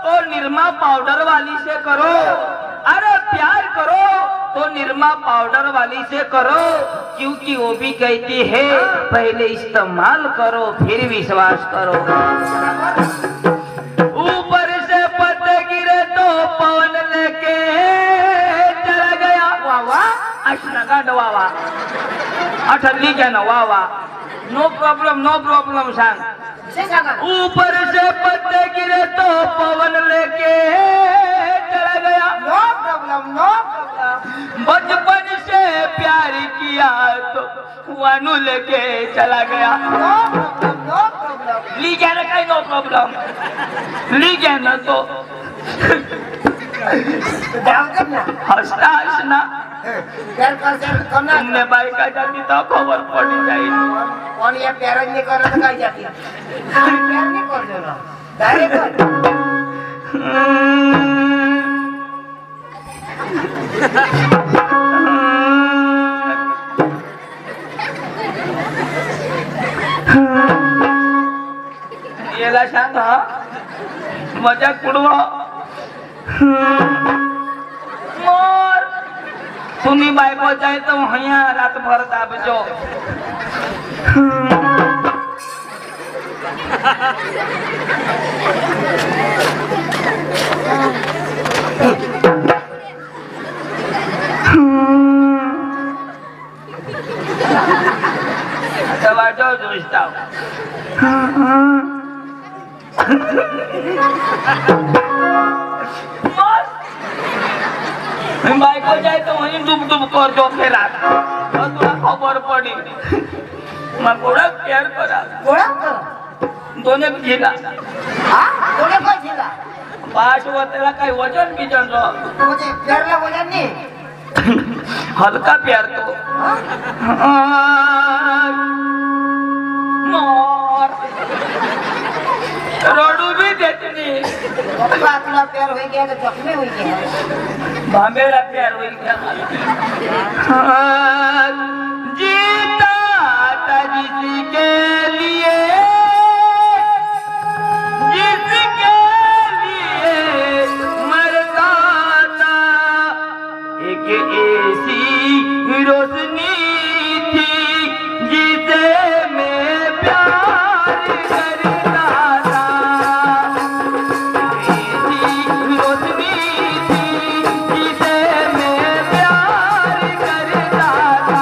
तो निरमा पाउडर वाली से करो अरे प्यार करो तो निरमा पाउडर वाली से करो क्योंकि वो भी कहती है पहले इस्तेमाल करो फिर विश्वास करो ऊपर से पत्ते गिरे तो पवन लेके चला गया वावा अशना का डवावा अठल्ली क्या ना वावा नो प्रॉब्लम सांग ऊपर से पत्ते गिरे तो पवन लेके चला गया नो प्रॉब्लम बचपन से प्यार किया तो वानू लेके चला गया नो प्रॉब्लम ली क्या ना कहीं नो प्रॉब्लम ली क्या ना तो हंसना प्यार करना तुमने बायका जाती तो खबर पड़ी जाएगी और ये प्यार नहीं कर रहा तो कहीं जाती प्यार नहीं कर देना डायरेक्ट येला सांगा मजा कुडवा मोर तुम्ही बायको जाय तो हया रात भर दाबजो आता वाटो दुष्टाव बायको जाय तो वही डूब करतो फेरात तुला खबर पडी मग गोळा प्यार करा गोळा कर दोन्ही गेला गोळा काय झाला पाच त्याला काही वजन बिजन म्हणजे प्यारला वजन नाही हलका प्यार तो मोर रडू भी देती नहीं पप्पा तुला प्यार हो गया तो जख्मी हो गया भामेरा प्यार हो गया जीता था जिसके लिए मरता था एक ऐसी रोशनी थी जिसे मैं प्यार करता था ऐसी रोशनी थी जिसे मैं प्यार करता था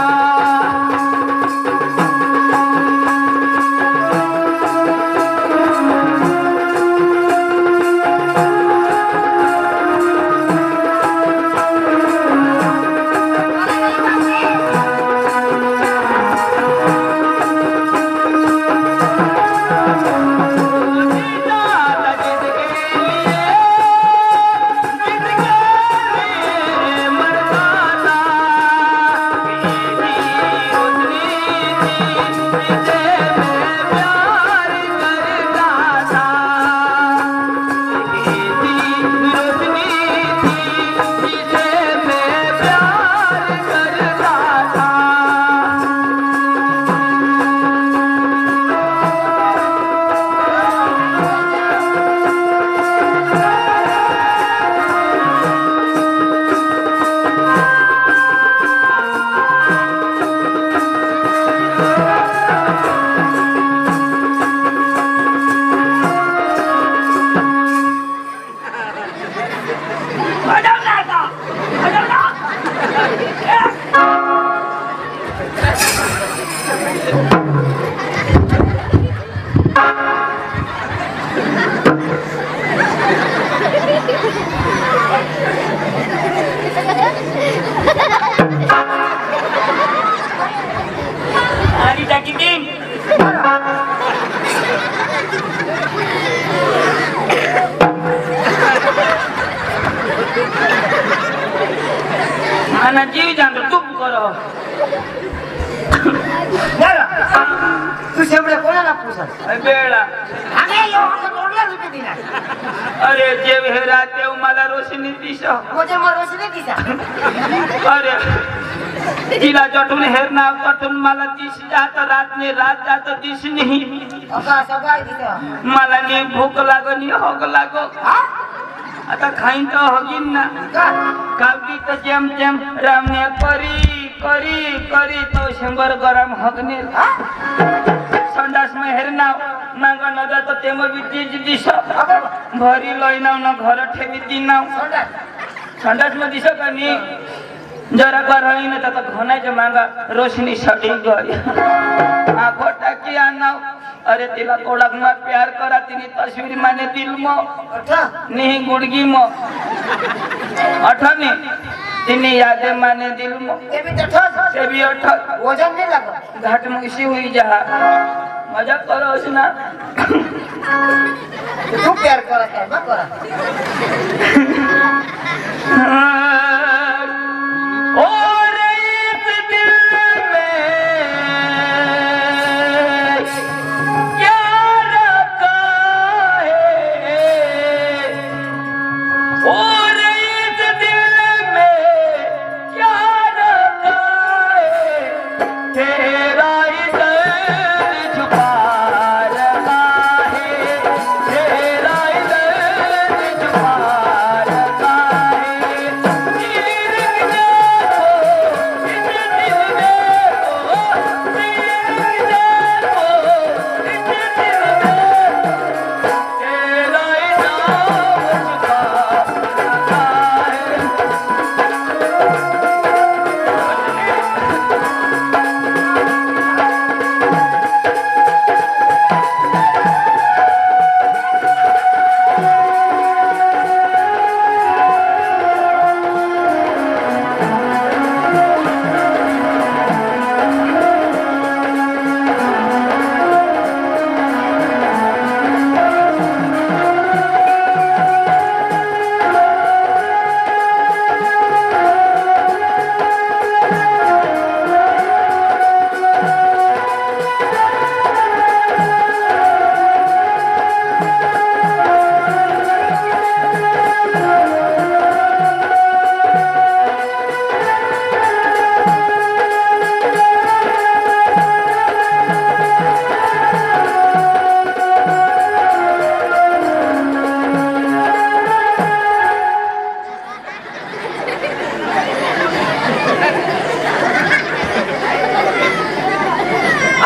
Ari daging din. Mana jiwi jangan tutup koro. तू शेवड्या कोणाला पुसत बेळा अरे एवढं तोडलं होती तिला अरे जेव हे राहते मला रोशनी दिस म्हणजे मग रोशनी दिसा अरे तिला जटून हेर नाव कटून मला दिस जात रात जात दिस नाही असं काय दिसा मला नी भूक लागनी होग लागो आता खाईन तर हगीन ना कावटी तर जेम जेम रामने करी करी करी तो 100 ग्राम हगने संडास में हेर नाव मांगा न जात ते मग विद्येची दिशा भरी लयनाव न घर ठेवी दिनाव संडास में दिशा का नी जरा करळी न त्याचा घोनाच्या मांगा रोशनी सडी गई आखो टाकी आनाव अरे तिला कोडक में प्यार करा तिनी तस्वीर माने दिल मो नहीं गुड़गी मो अठनी तिनी यादें माने दिल मो से भी वजन नहीं लगा घाट मुसी हुई जहा मजा करो सुना तू प्यार करा है मैं करा और इस दिल में क्या रखा है और इस दिल में क्या रखा है तेरा इधर छुपा रहा है तेरा इधर छुपा रहा है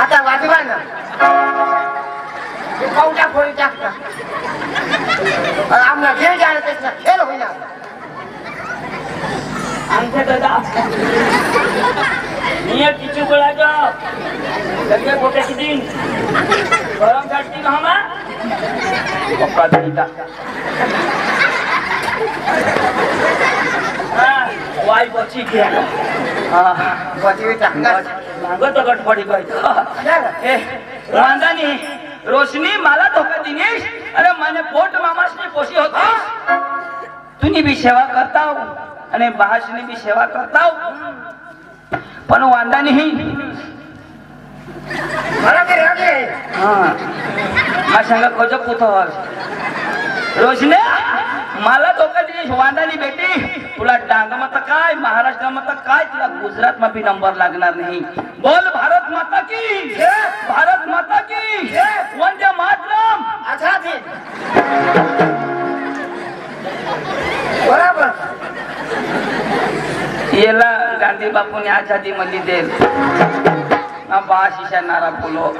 आता वाजवा ना कौटा फोडी टाकता आमना जे जाणे त्याचा खेळ होईना आमच्या दादा नियत किचू गोळा जा लगे पोटाची दिन गरम काटती ना हमा पप्पा दीदा वाई बची गया बचवी टाकणार मागं दगड पडी गई ए वांदानी रोशनी मला धोका दिनेश अरे मैंने पोट मामासनी पोसी होती तुनी भी सेवा करता हूँ अने बाहसनी भी सेवा करता हूँ पण वांदा नहीं मला ते रागे हाँ मा सांगा खोजो कुठं रोशने मला धोका दिनेश वांदानी बेटी तुला डांग मत काय महाराष्ट्र मत काय तुला गुजरात में भी नंबर लागणार नहीं बोल भारत माता की भारत माता की वंदे मातरम आझादी बराबर येला गांधी बापूने आझादी मध्ये देल बाशिशा नारा बोलो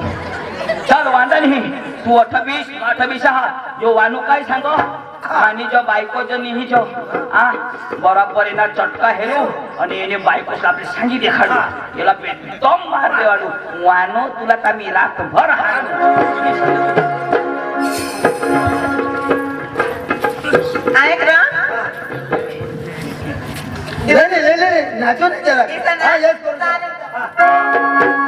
चल वांदा नहीं तू 28 आहात जो वानू काय सांगो आणि जो बायको जो नहीं जो बराबर एना चटका हेलो आणि एने बायको आपले सांगी देखाडू याला एकदम मार देवाडू वानो तुला का मी रात भर ऐक ना ले नाचो नहीं जरा इथं हाँ यस करो चालेल.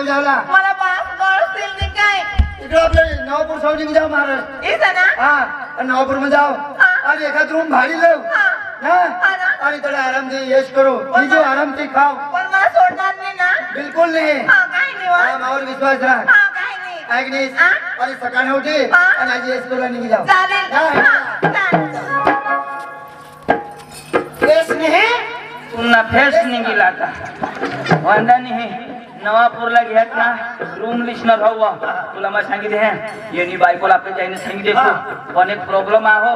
जावला मला बास गळतील नाही काय इकडे आपले नवापूर सावजी जाओ महाराज इथं ना हाँ नवापूर में जाओ और एक रूम भाड़ी लो और थोड़ा आराम से यश करो जो आराम से खाओ पण मला सोडणार नाही ना बिल्कुल नहीं काय नाही वा मावर विश्वास रहा काय नाही ऐकनीस आणि सकाळी उठे आणि आज यश करू निघी जाओ चालेल केस नाही पुन्हा फेस निघिला आता वांदा नाही नवापूरला घ्यात ना रूम लिस्टनर हवा तुला मग सांगितले हे येणी बायकोला आपल्या जाईने सांगितले पण एक प्रॉब्लेम आहो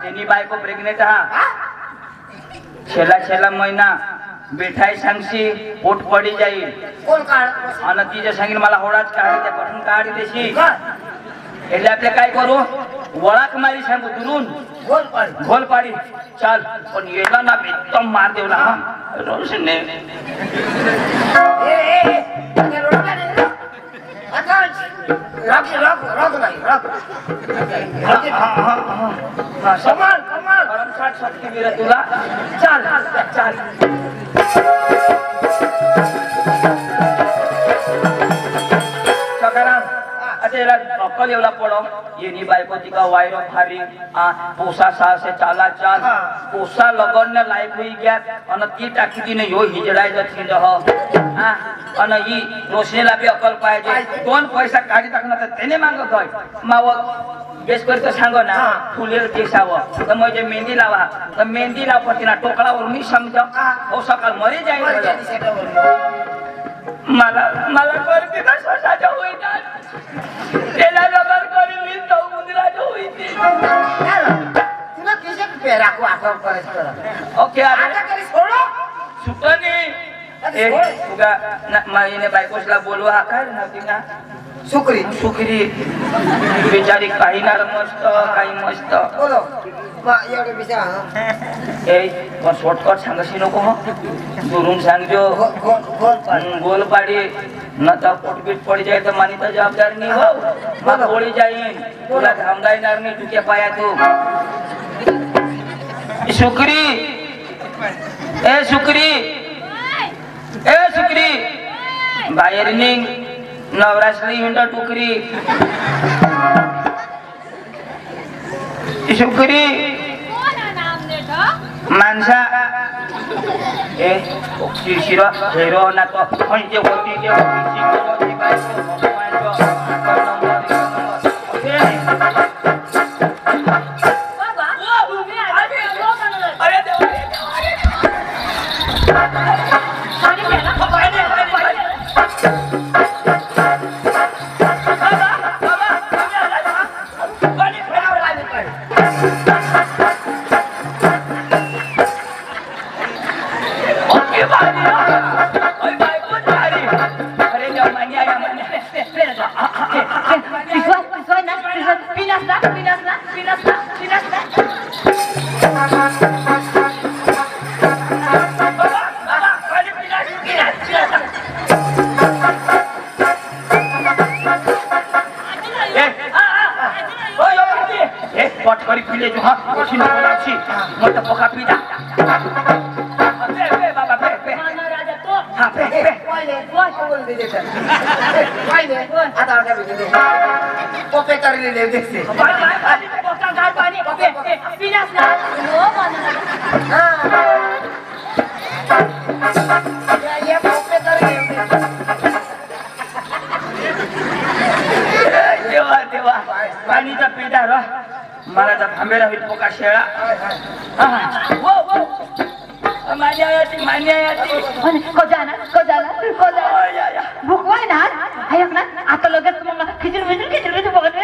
येणी बायको प्रेग्नेंट हा छेला महिना बेठाई सांगशी पोट पडी जाईल कोण काढ आणि तिच्या सांगेल मला होडाच काढी त्या पठून काढी देशी એટલે આપણે काय करू वळाक मारी सांगू दुरून गोल पाडी चाल पण येला ना एकदम मार देवला हा रोशने कमाल कमाल भरमसाठ शक्ती वीर तुला चाल चाल सकाराम अतेला अक्कल येवला पडो येनी बायको तिका वायरो भारी पोसा सासे चाला चाल पोसा लगन लायक होई गया अन ती टाकी दिने यो हिजडाय जथी जह अन ही रोशनेला बी अक्कल पाहिजे दोन पैसा काढी टाकना तर त्याने मागत होय माव बेस करतो सांगो ना फुलेर केसाव तर म्हणजे मेहंदी लावा तर मेहंदी लाव पतीना टोकळावर मी समज हो सकाळ मरी जाईल मला मला करते का स्वतःच्या होईना त्याला लगर करी मी तो मुंद्राच्या होईते तुला किसे पेरा को आठव करायचं ओके आता आता करी सोडो सुटणी ए तुगा माईने बायकोसला बोलवा हा काय नव्हती ना सुकरी सुखरी बेचारी काही ना मस्त काही मस्त बोलो मा एवढे बिचा ए पण शॉर्टकट सांगशी नको हो दुरून सांगजो गोल पाडी न तर पोटपीट पडी जाय तर मानी तर जबाबदार नाही हो मग गोळी जाईन तुला धामदा येणार नाही तुझ्या पाया तू सुकरी ए सुकरी ए सुकरी बाहेर निघ नवरासली हिंडा टुकरी सुकरी माणसा ए शिशिरो हेरो ना तो म्हणजे होती जे होती काय पाणीचा पिंडा रो मला तर थांबेला होईल पोका शेळा मान्य भुकवाय ना ऐक ना आता लगेच मग खिचडी बघत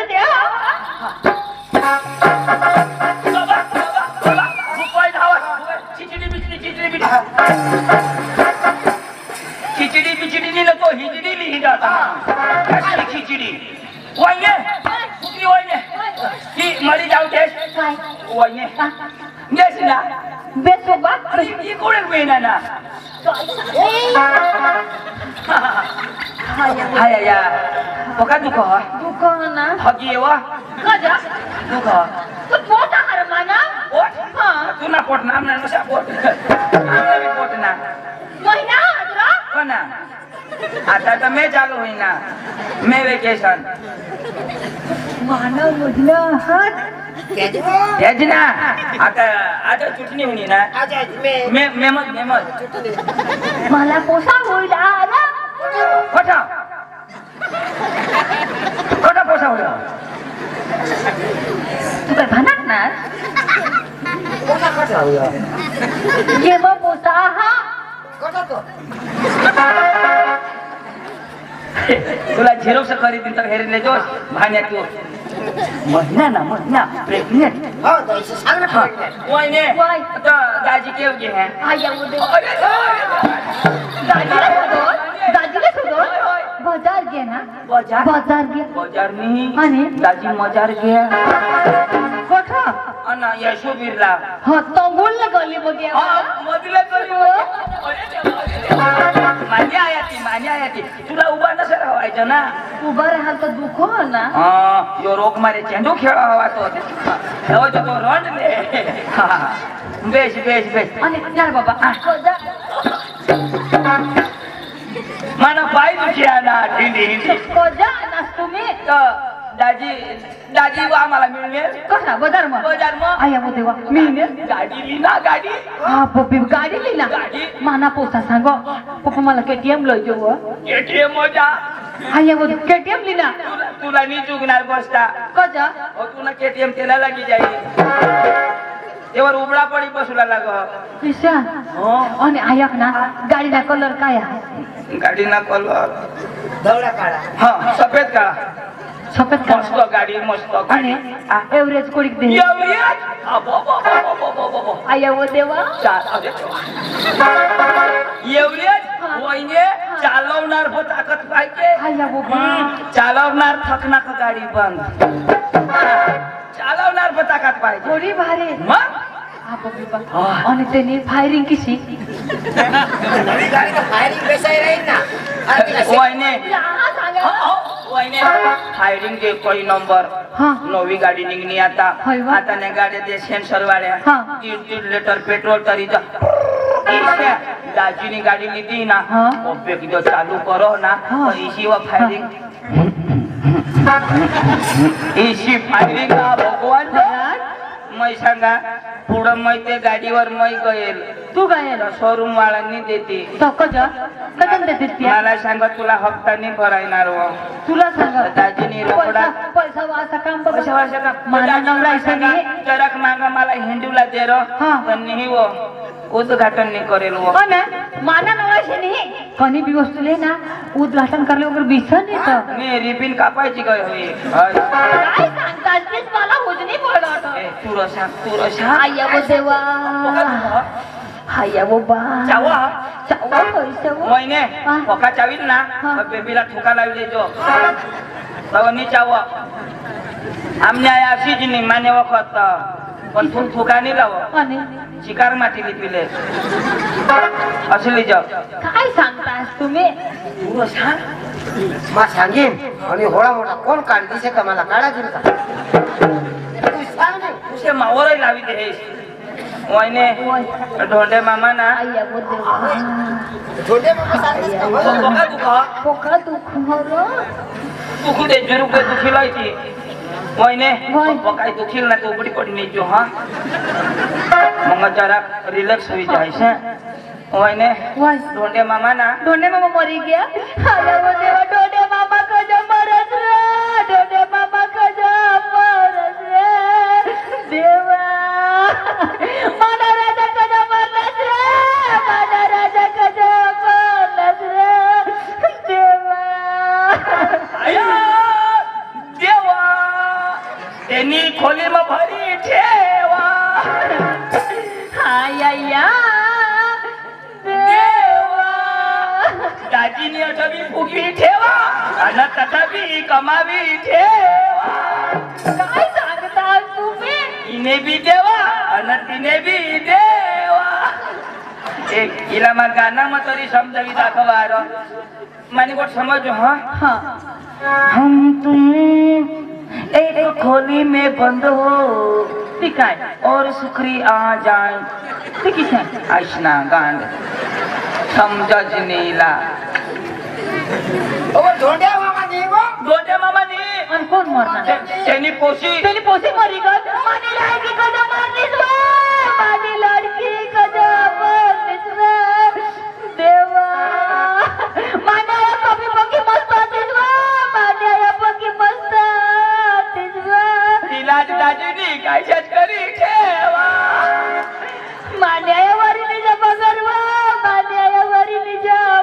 खिचडी बिचडी नको हिजडी लिही जाता खिचडी वाईने कुठली वाईने ही मरी जाऊ देश वाईने देश ना बेसो बात ही कोण वेना ना हाय या पोका दुखो दुकाना हगी येवा गजा दुखो तू पोटा हर माना पोट तू ना पोट नाम ना नसा पोट आमना भी पोट ना महिना हजरा कोना आता तर मे चालू होईना मे वेकेशन मानव मधलं हात याची ना आता आता चुटणी होणी ना मेमत मला पोसा होईल आला खोटा खोटा पोसा होईल तू काय म्हणत ना जेव्हा पोसा हा तुला झेरोक्स करी तिथं हेरले जोश भाण्यात तू महिना ना महिना प्रेग्नेंट वहिने तो दाजी केव जे है आया उदे दाजीला सोडून बाजार घे ना बाजार घे बाजार नाही आणि दाजी मजार घ्या कोठा अना यशोबीरला हा तंगुल गली बघे मधल्या माझ्या आयाती तुला उभा नसेल हवायचं ना उभा राहाल तर दुखो ना यो रोग मारे चेंडू खेळ हवा तो रंडले बेस आणि यार बाबा मला पाय दुखी ना हिंदी कोजा ना तुम्ही दाजी आम्हाला मिळेल कसा बाजार मग आया मग देवा मी गाडी लिना गाडी हा पप्पी गाडी लिहिला माना पोसा सांगो पप्पा मला केटीएम लय जेव केटीएम मजा आया मग केटीएम लिहिला तुला नाही चुकणार बसता कजा तुला केटीएम त्याला लागी जाईल तेवर उबळा पडी बसूला लाग ईशान आणि आयक ना गाडीचा कलर काय आहे गाडीना कलर दौडा काढा हा सफेद काळा सफेद मस्त गाडी मस्त आणि एव्हरेज कोडिक दे आया वो देवा चालवणार ताकद पाहिजे आया वो चालवणार थकना का गाडी बंद चालवणार ताकद पाहिजे थोडी भारी मग आणि त्यांनी फायरिंग कशी नवी गाडी तर फायरिंग बेसाई राहील ना फायरिंग दे कोई नंबर हा नवी गाडी निघणी आता आता नाही गाड्या ते सेन्सर वाड्या 3 लिटर पेट्रोल तरी दाजीनी गाडी लिहिली ना किती चालू करो ना इशी व फायरिंग भगवान मै सांगा पुढं मै ते गाडीवर मै गયેल तू गायल शोरूम वाळांनी देते तो कदम देते मला सांगा तुला हप्तानी भरायणार व तुला सांगा दाजीनी रोकडा पैसा वाचा काम पैसा वाचा का मला नवरा इसनी जरक मागा मला हिंदूला दे रो पण नाही वो उद्घाटन नहीं करेल वो ना माना नवरा इसनी कनी भी वस्तू ले ना उद्घाटन करले वगैरे बिसन नाही तर मी रिबिन कापायची काय होई काय सांगतास तेच मला हुजनी पडत तू रसा आया वो देवा आया वो बा चावा पैसा वो महिने पका चावील ना बेबीला ठोका लावले जो तवनी चावा आमने आया अशीच नाही माने वखत पण तू ठोका नाही लाव आणि शिकार माती लिपिले असली जग काय सांगतास तुम्ही तू रसा मा सांगेन आणि होळा मोठा कोण काढ दिसे का मला काढा दिल का तू सांग नाही तुझे मावर लावी दे वहिने ढोंडे मामा ना आया वो देवा छोटे मामा सांगतेस का मला? पोका दुख हो दुखू दे जरूर पे दुखी लायची वहिने पकाई दुखील ना तो उबडी पडी नहीं जो हाँ मंगा जरा रिलैक्स हुई जाए से वहिने ढोंडे मामा ना ढोंडे मामा मरी गया आया वो देवा ढोंडे मामा को जो मरत रे ढोंडे मामा को जो मरत रे देवा माना राजा को जो मरत रे माना राजा को जो मरत रे देवा आया देवा तेनी खोली में भरी ठेवा आया दाजीनी अटवी फुगी ठेवा आणि तथापि कमावी ठेवा काय सांगता तुम्ही इने भी देवा आणि तिने भी देवा एक हिला मग गाणं मग तरी समजावी दाखवा माने कोट समजो हाँ हम तुम एक खोली में बंद हो काय और सुखरी आ जाए किती ऐसना गांड समझ नीला अहो धोंड्या मामा नाही हो. दोंड्या मामानी आणि कोण मरणार त्यांनी पोशी त्याने पोसे मरी ग माझी लाडकी कदा मारलीस व माझी लाडकी कदा मारलीस व देवा माझ्या कमी पकी मस्त आतीस व माझ्या पकी मस्त आतीस व तिला दाजीनी कायच्याच करी ठेवा माझ्या वरील बगरव माझ्या वरील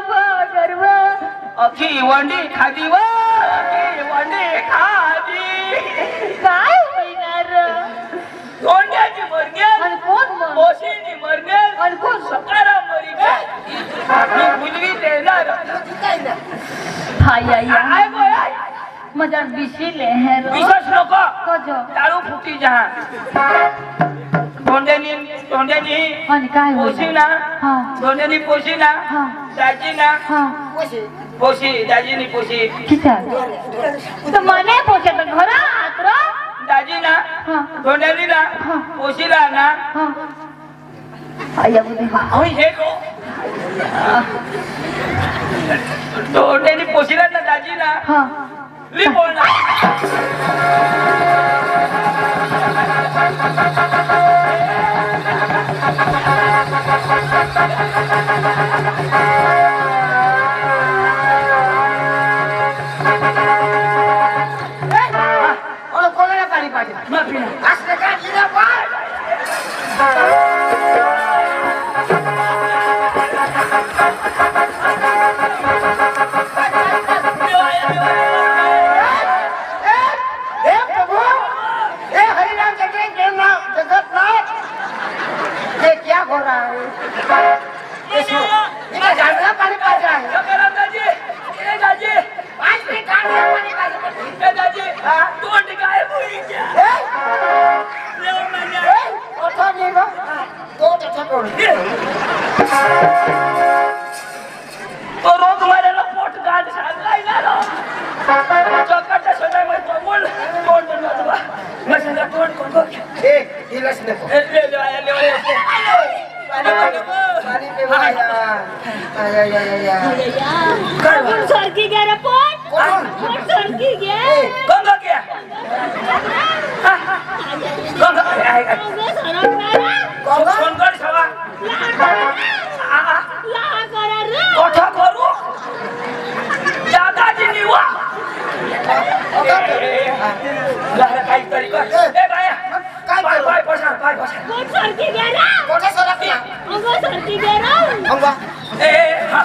बगरव अखी वंडी खादी व अखी वंडी खादी काय होईनार दोंड्याची मरगेल आणि कोण मर पोशीनी मरगेल आणि कोण सकाराम मरगेल मी मुलगी देणार काय ना हाय हाय आय बोय आय मजा बिशिले है रो विश्वास नको कजो ताळू फुटी जहा दोंड्यानी आणि काय पोशी होईल ना हा दोंड्यानी पोशी ना हा दाजी ना हा पोशी पोशी दाजीनी पोशी किती तर मने पोचे तर घरा आत्र दाजी ना हा दोंड्यानी ना हा. पोशीला ना हा आया बुद्धी होय हे गो दोंड्यानी पोशीला ना दाजी ना हा ली बोल ना अहो कोणाला पाणी पाहिजे माफी ना असलं काय दिलं पाय हे प्रभु हे हरिनाम चक्र के नाम जगत नाथ ये क्या हो रहा है इधर झाड़ना पानी पा रहा है सकाराम दाजी ए दाजी 5 मिनट झाड़ना पानी पा रहा है ए दाजी तोंड काय बोलीच्या लेव म्हणजे ओठो नहीं गो दो टचा तोड़ तो रोग मारायला पोट गाठ सांगाय ना रो चक्काच्या सदाय मध्ये बोल तोंड नव्हता मशीनला तोंड कोण ए हिलस नको ले ले आया ले पानी पे आया आया आया कोण सरकी गे रे पोट कौन पोट सरकी गे गंगा क्या गंगा अगं सरकणार कौन कोण कर सवा ला करा रे कोठा करू दादाजी निवा लहरा काही तरी कर ए बाया काय पाय करू? पाय पसार पाय पसार पोट सरकी गे रे कोठे सरकला अगं सरकी गे रे अंगा ए हा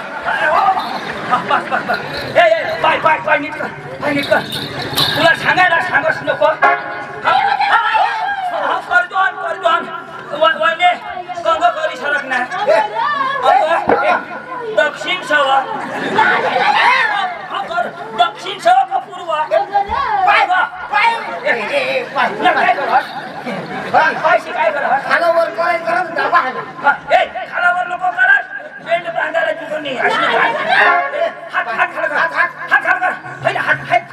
बस बस बस ए पाय पाय पाय नीट कर तुला सांगच नको कर दोन वने गंगा करी सरक ना दक्षिण सवा दक्षिण सवा का पूर्व पाय पाय ए पाय काय करत पाय काय करत खाना वर काय करत दाबा आहे ए खालावर नको करत बेंड बांधायला तुझं नाही हात कर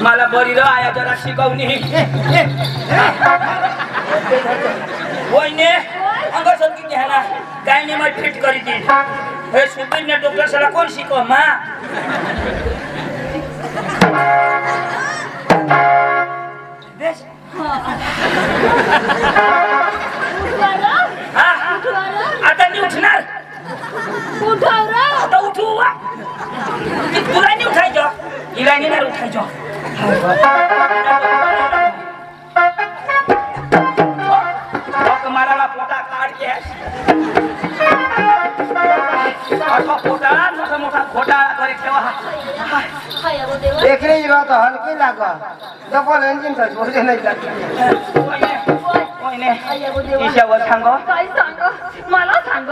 मला बरी र आया जरा शिकवणी वहिने अंगसरकी घ्यायला काय नाही मग फिट करी ती हे सुपीरने डॉक्टर सला कोण शिकव मा देश हा आता मी उठणार उठाव रे आता उठू वा तुला नाही उठायचं हिला नाही उठायचं माराला पोटा काढ के मोठा मोठा खोटा करे ठेवा देखने की बात हल्की लगा डबल इंजिन का जोर नहीं लगती ईशावर सांग काय सांग मला सांग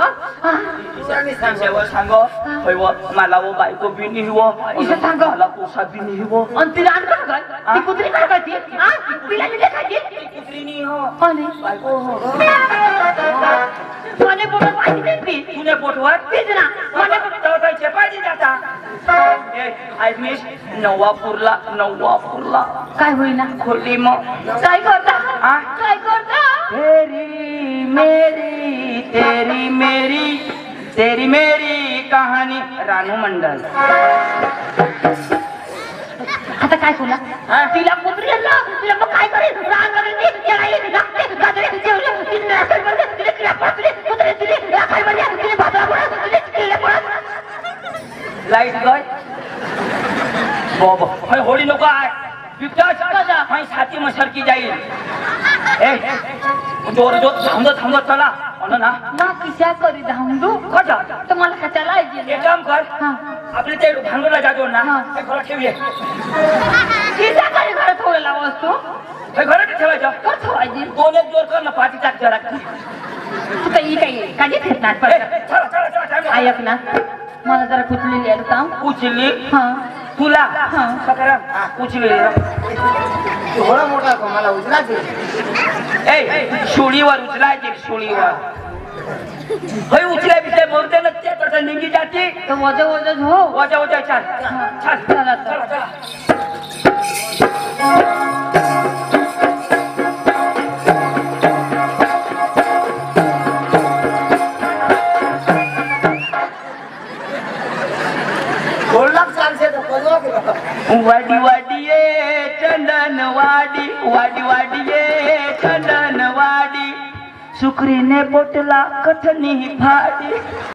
ईशावर सांग होय व मला वो बायको बी नाही हो ईशा सांग. मला कोसा बी नाही हो आणि तिला आणलं काय ती कुत्री काय करते हा तिला तिथे खायची कुत्री नाही हो आणि बायको हो मला बोलत पाहिजे ती तुने पोटवर तीच ना मला चौथाचे पाहिजे जाता आय मिस नवापूरला काय होईना खोली मग काय करता हा? काय करता तेरी मेरी कहाणी रानू मंडल. आता काय तुला तिला कुत्री आणला तिला मग काय करेल राग लागली येईल लागते गाजरे जेवले तिने अकल मध्ये तिने किडा पडले कुत्रे तिने अकल मध्ये तिने भाबरा पडत तिने किडे पडत. लाईट गय बाबा हाय होडी नको आहे बिबट्या का हाय छाती मसरकी जाईल. ए जोर जोर थांबत चला म्हणा ना ना किशा करी धांदू कसा तर मला कशाला एक काम कर आपले ते भांडवला जातो ना ते घरात ठेवूया. किशा करी घरात थोडं लावा असतो हे घरात ठेवायचं का ठेवायची दोन एक जोर कर ना पाठी टाक जरा. तू काही काही काळजी घेतणार पण ऐक ना मला जरा कुठलेली आहे काम उचलली हा तुला सकाळ उचलली थोडा मोठा को मला उचलायचे. ए शोळीवर उचलायचे शोळीवर हय उचलाय बिचलाय बोलते ना ते तसं निघी जाते तर वजा वजा हो वजा वजा छान छान चला चला चला. वाडी वाडी ये चंदन वाडी वाडी वाडी ये चंदन वाडी सुकरीने बोटला कठनी फाडी